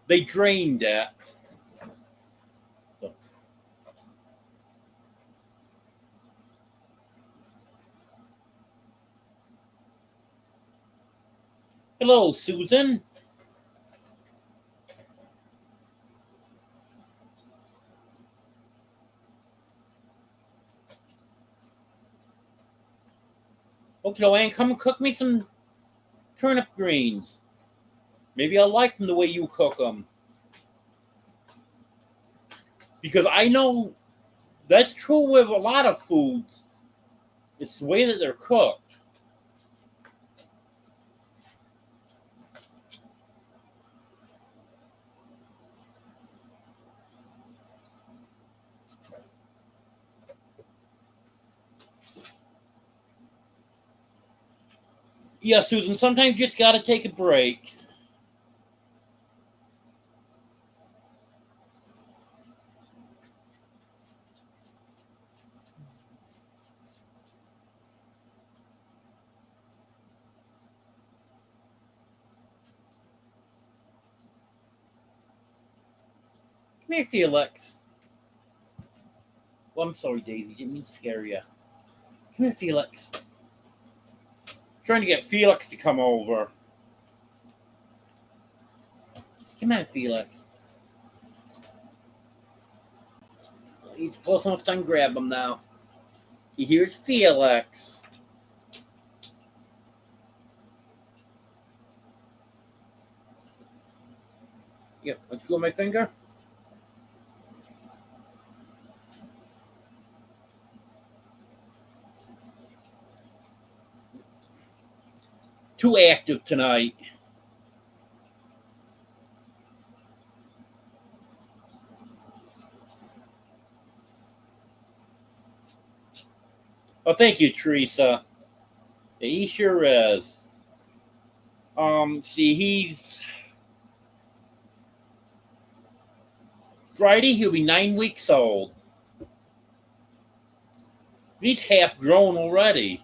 [SPEAKER 1] drained it. So. Hello, Susan. Oh, Joanne, come and cook me some turnip greens. Maybe I'll like them the way you cook them. Because I know that's true with a lot of foods. It's the way that they're cooked. Yeah, Susan, sometimes you just got to take a break. Come here, Felix. Well, I'm sorry, Daisy. Didn't mean to scare you. Come here, Felix. I'm trying to get Felix to come over. Come on, Felix. He's close enough to grab him now. Here's Felix. Yep, let you feel my finger? Too active tonight. Oh, thank you, Teresa. Yeah, he sure is. See, Friday, he'll be 9 weeks old. He's half grown already.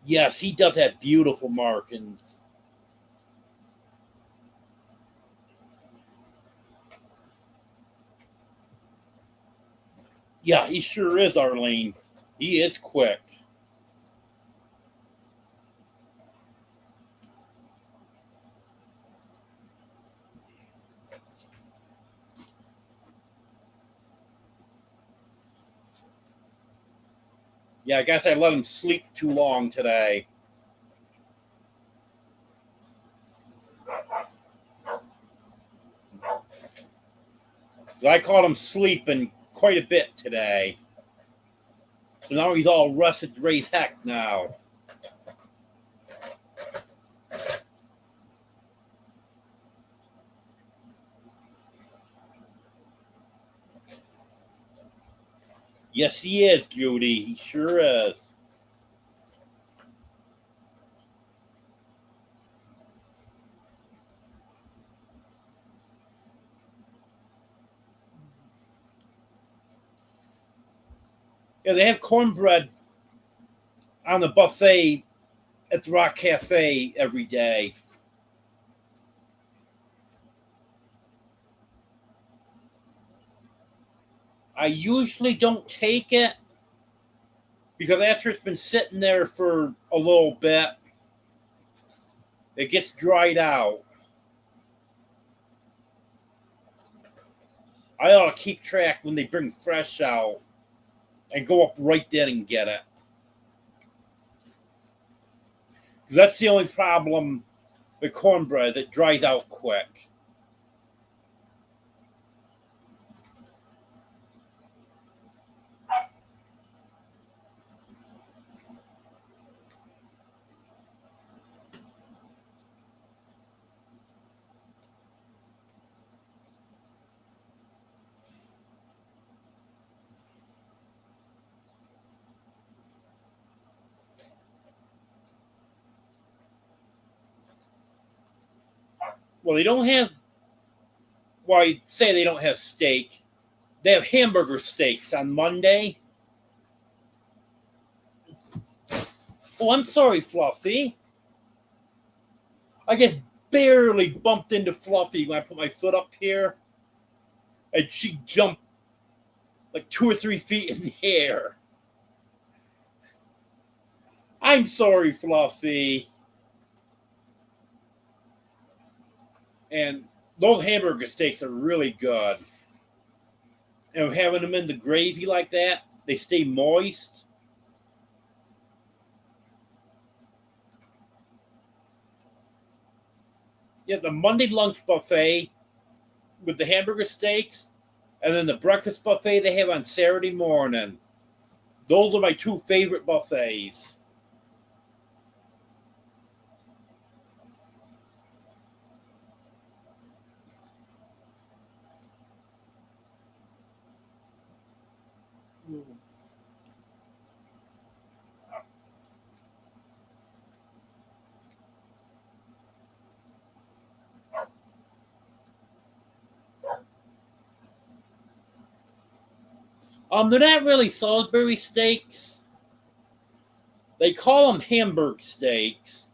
[SPEAKER 1] Yes, he does have beautiful markings. Yeah, he sure is, Arlene. He is quick. Yeah, I guess I let him sleep too long today. I caught him sleeping quite a bit today. So now he's all rusted to raise heck now. Yes, he is, Judy. He sure is. Yeah, they have cornbread on the buffet at the Rock Cafe every day. I usually don't take it because after it's been sitting there for a little bit, it gets dried out. I ought to keep track when they bring fresh out and go up right then and get it. Because that's the only problem with cornbread, that dries out quick. Well, they don't have, well, I say they don't have steak. They have hamburger steaks on Monday. Oh, I'm sorry, Fluffy. I just barely bumped into Fluffy when I put my foot up here, and she jumped like 2 or 3 feet in the air. I'm sorry, Fluffy. And those hamburger steaks are really good. And having them in the gravy like that, they stay moist. Yeah, the Monday lunch buffet with the hamburger steaks, and then the breakfast buffet they have on Saturday morning. Those are my two favorite buffets. They're not really Salisbury steaks. They call them Hamburg steaks.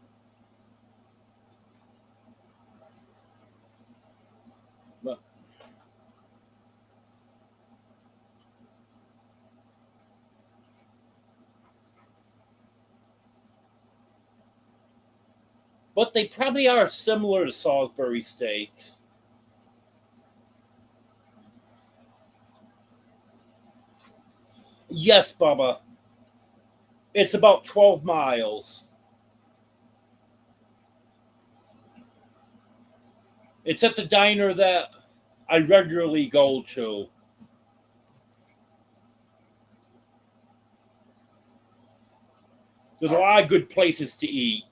[SPEAKER 1] But, but they probably are similar to Salisbury steaks. Yes, Bubba. It's about 12 miles. It's at the diner that I regularly go to. There's a lot of good places to eat.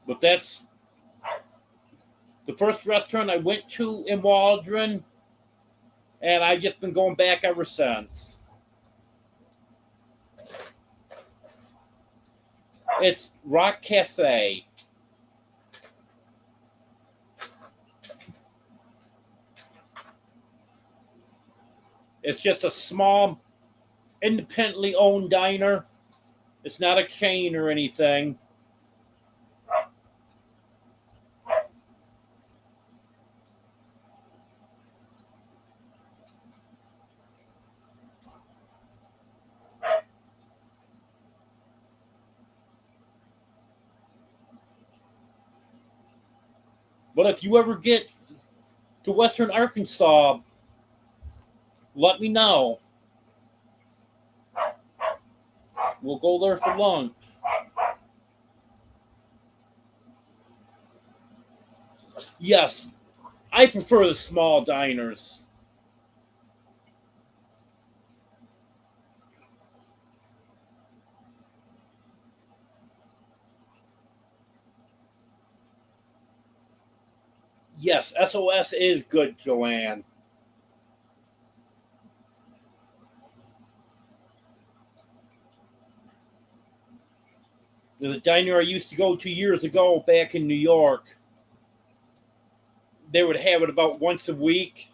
[SPEAKER 1] But that's the first restaurant I went to in Waldron, and I've just been going back ever since. It's Rock Cafe. It's just a small, independently owned diner. It's not a chain or anything. But if you ever get to Western Arkansas, let me know. We'll go there for lunch. Yes, I prefer the small diners. Yes, SOS is good, Joanne. There's a diner I used to go to years ago back in New York. They would have it about once a week,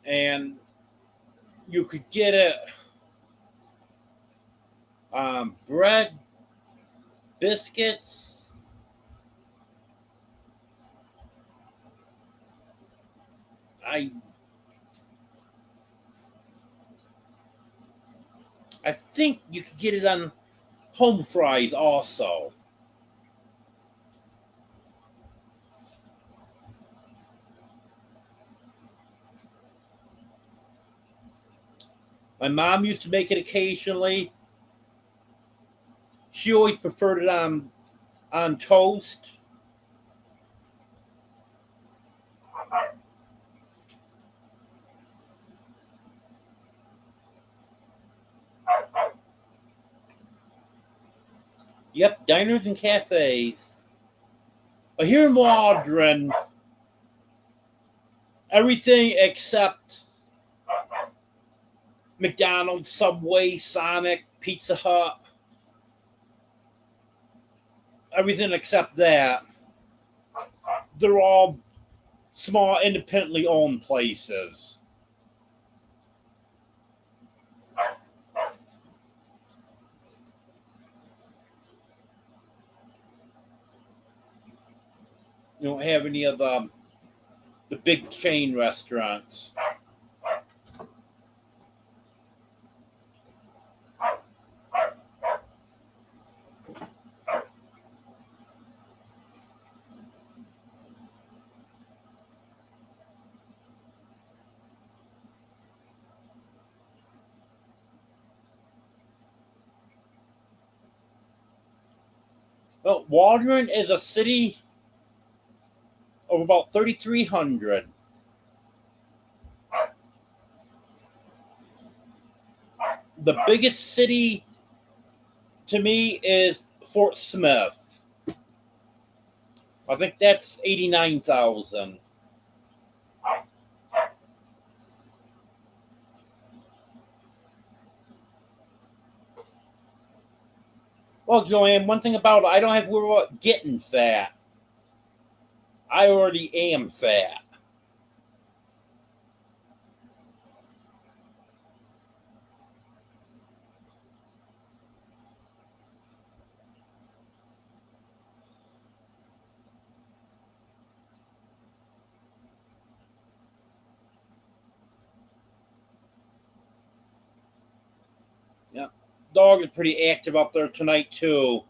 [SPEAKER 1] and you could get it bread, biscuits. I I think you could get it on home fries also. My mom used to make it occasionally. She always preferred it on toast. Yep, diners and cafes. But here in Waldron, everything except McDonald's, Subway, Sonic, Pizza Hut, everything except that, they're all small, independently owned places. You don't have any of the big chain restaurants. Well, Waldron is a city of about 3,300. The biggest city to me is Fort Smith. I think that's 89,000. Well, Joanne, one thing about it, I don't have to worry about getting fat. I already am fat. Yeah. Dog is pretty active up there tonight, too.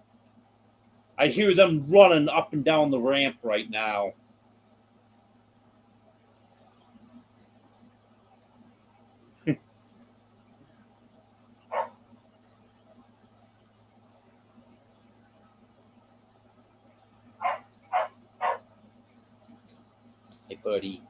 [SPEAKER 1] I hear them running up and down the ramp right now. Hey, buddy.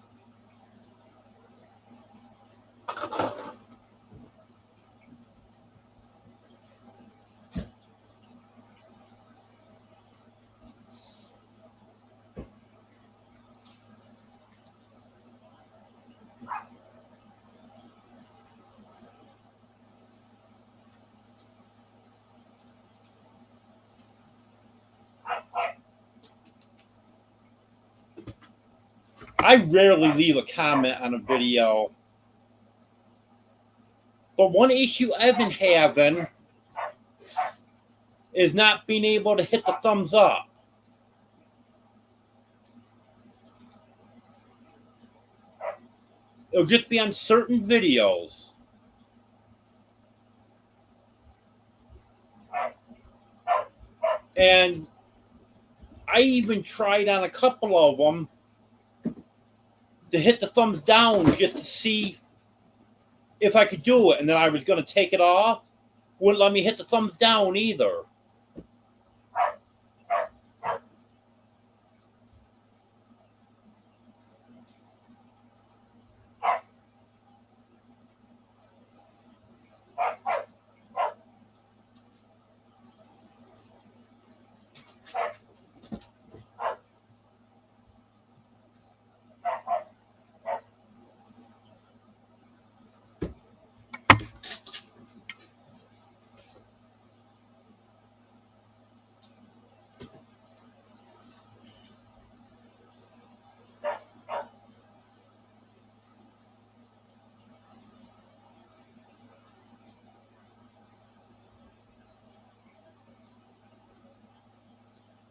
[SPEAKER 1] I rarely leave a comment on a video, but one issue I've been having is not being able to hit the thumbs up. It'll just be on certain videos. And I even tried on a couple of them to hit the thumbs down just to see if I could do it. And then I was going to take it off. Wouldn't let me hit the thumbs down either.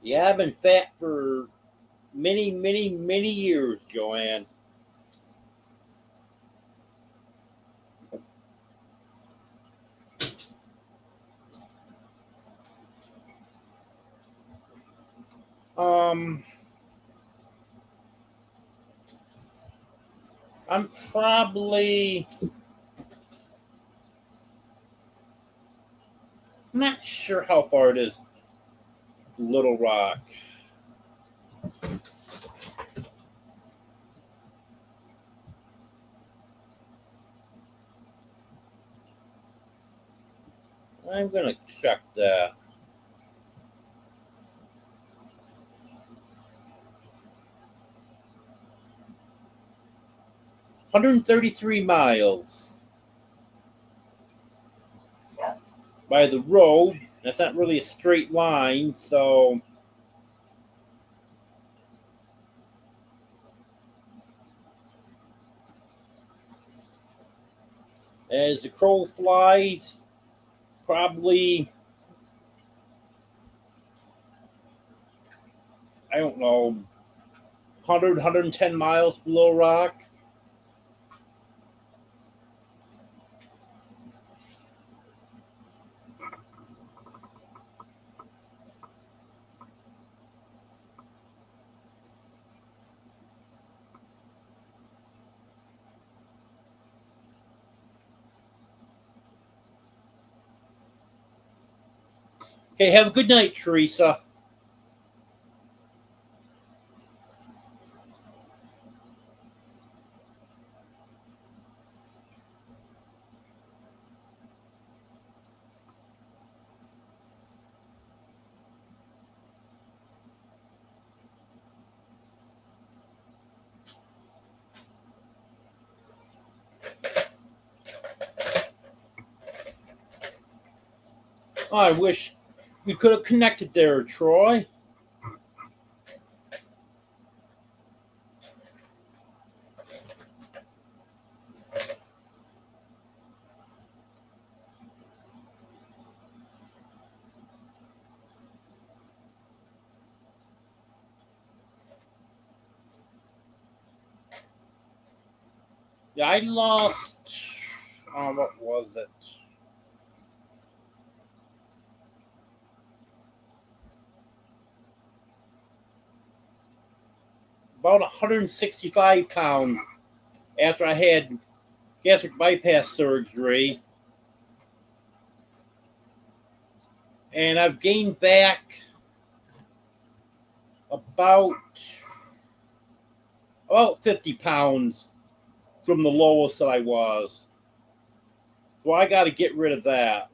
[SPEAKER 1] Yeah, I've been fat for many, many, many years, Joanne. Um, I'm probably not sure how far it is, Little Rock. I'm gonna check that. 133 miles by the road. That's not really a straight line, so as the crow flies, probably, I don't know, 100, 110 miles below Rock. Okay, have a good night, Teresa. Oh, I wish we could have connected there, Troy. Yeah, I lost. What was it? About 165 pounds after I had gastric bypass surgery. And I've gained back about 50 pounds from the lowest that I was. So I got to get rid of that.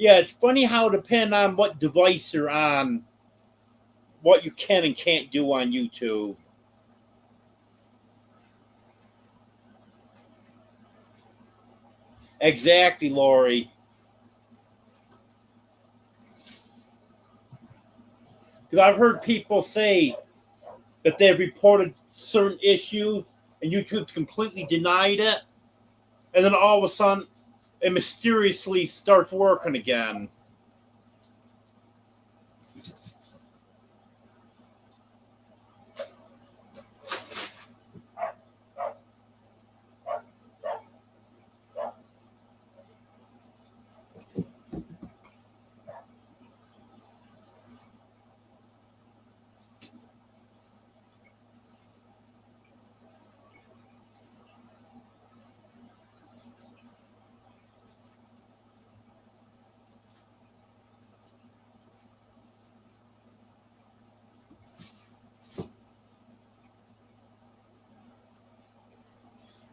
[SPEAKER 1] Yeah, it's funny how depending on what device you're on, what you can and can't do on YouTube. Exactly, Lori. Because I've heard people say that they've reported certain issues and YouTube completely denied it, and then all of a sudden it mysteriously starts working again.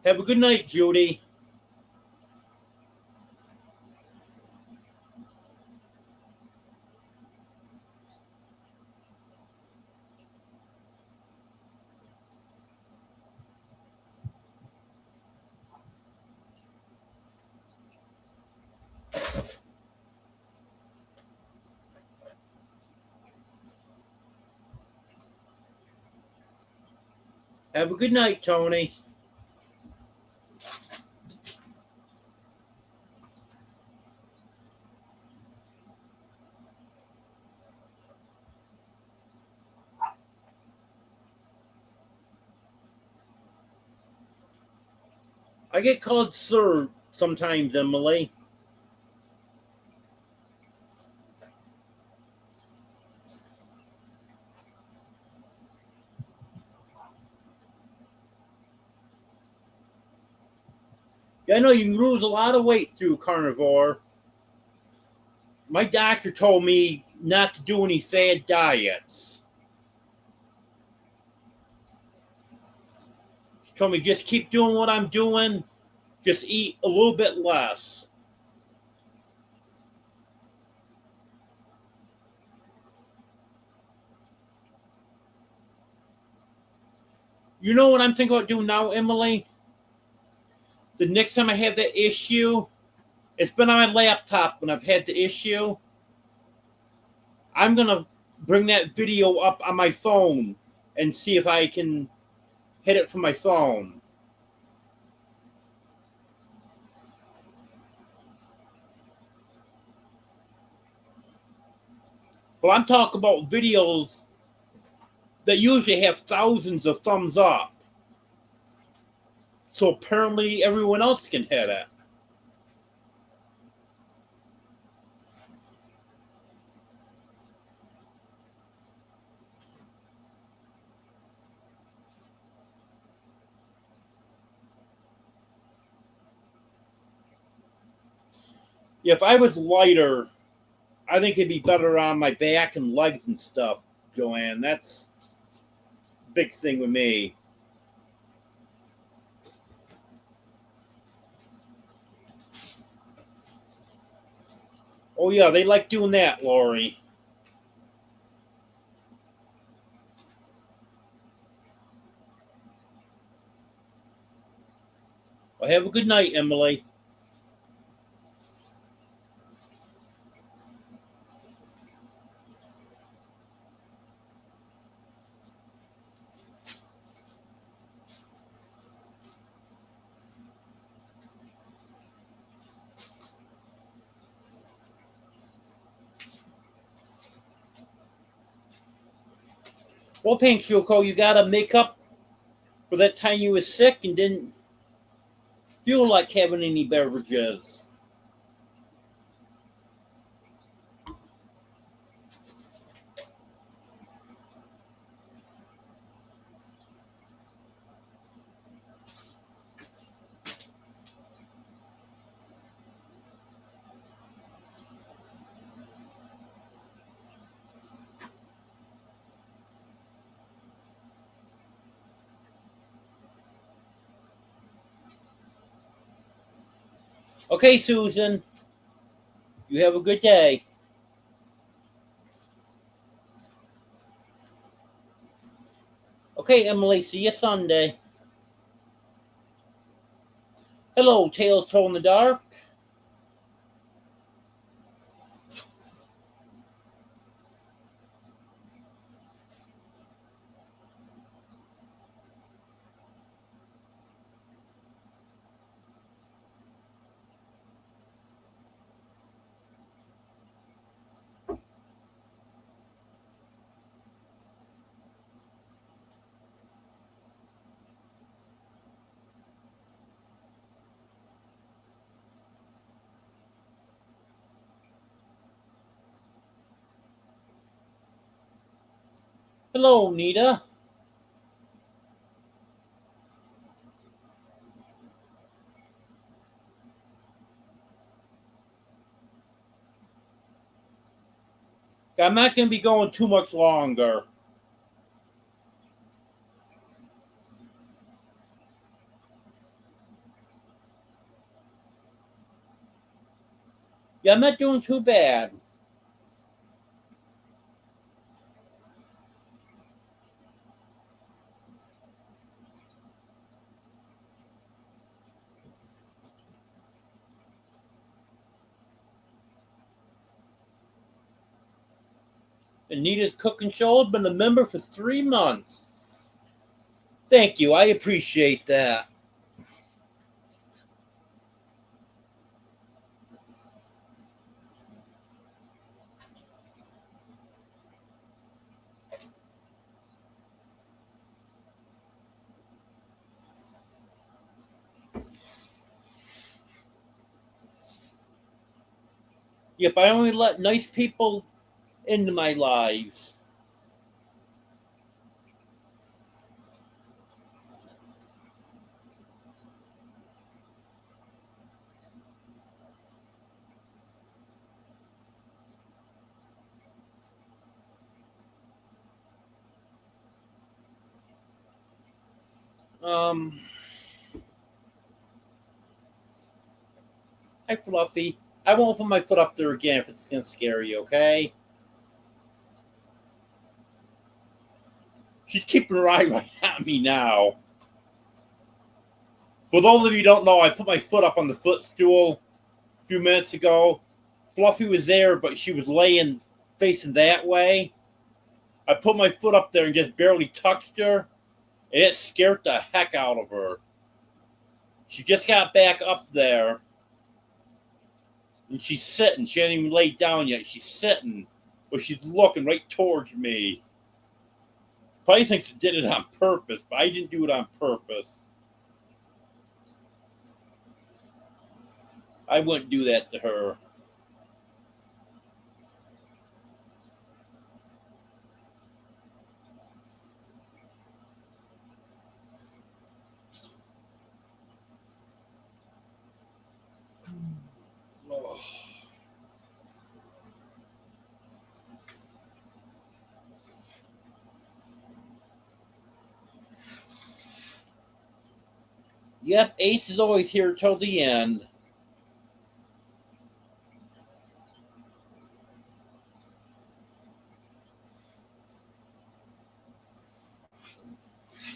[SPEAKER 1] Have a good night, Judy. Have a good night, Tony. I get called sir sometimes, Emily. Yeah, I know you can lose a lot of weight through carnivore. My doctor told me not to do any fad diets. He told me just keep doing what I'm doing, just eat a little bit less. You know what I'm thinking about doing now, Emily? The next time I have that issue, it's been on my laptop when I've had the issue. I'm going to bring that video up on my phone and see if I can hit it from my phone. But I'm talking about videos that usually have thousands of thumbs up. So apparently everyone else can hit it. If I was lighter, I think it'd be better on my back and legs and stuff, Joanne. That's a big thing with me. Oh, yeah, they like doing that, Lori. Well, have a good night, Emily. Well, Pink Kyoko, you got to make up for that time you was sick and didn't feel like having any beverages. Okay, Susan. You have a good day. Okay, Emily, see you Sunday. Hello, Tales Told in the Dark. Hello, Nita. I'm not going to be going too much longer. Yeah, I'm not doing too bad. Anita's Cooking Show has been a member for 3 months. Thank you. I appreciate that. Yep, I only let nice people into my lives. Um, Hi, Fluffy. I won't put my foot up there again if it's going to scare you, okay? She's keeping her eye right at me now. For those of you who don't know, I put my foot up on the footstool a few minutes ago. Fluffy was there, but she was laying facing that way. I put my foot up there and just barely touched her, and it scared the heck out of her. She just got back up there, and she's sitting. She hasn't even laid down yet. She's sitting, but she's looking right towards me. Probably thinks I did it on purpose, but I didn't do it on purpose. I wouldn't do that to her. Oh. Yep, Ace is always here till the end.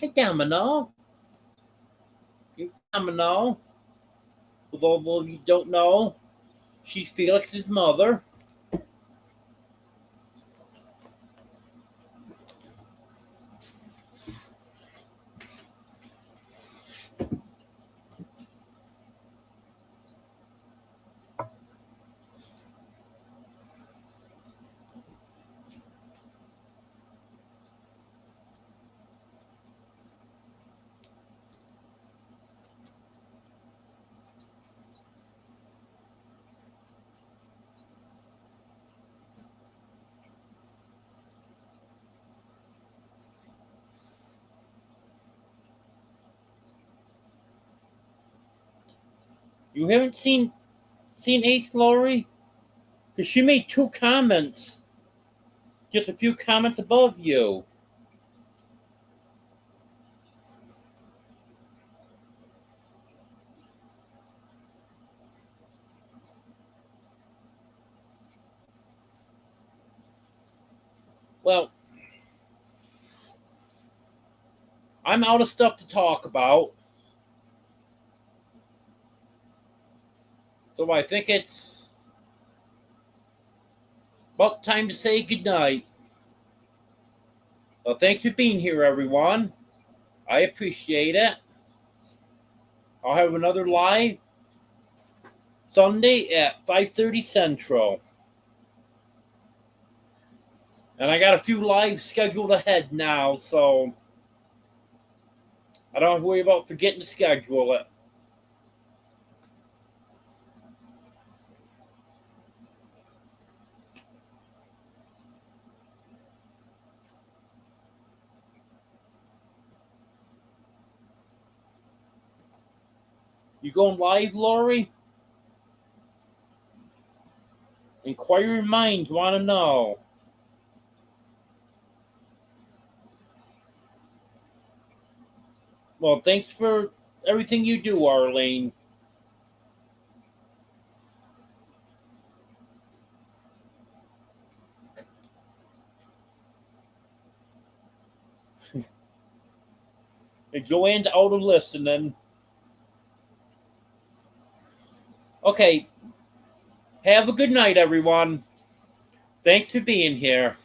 [SPEAKER 1] Hey, Domino. Hey, Domino. For those of you who don't know, she's Felix's mother. You haven't seen Ace Laurie? Because she made 2 comments, just a few comments above you. Well, I'm out of stuff to talk about. So I think it's about time to say goodnight. Well, thanks for being here, everyone. I appreciate it. I'll have another live Sunday at 5:30 Central. And I got a few lives scheduled ahead now, so I don't have to worry about forgetting to schedule it. You going live, Lori? Inquiring minds want to know. Well, thanks for everything you do, Arlene. And Joanne's out of listening. Okay. Have a good night, everyone. Thanks for being here.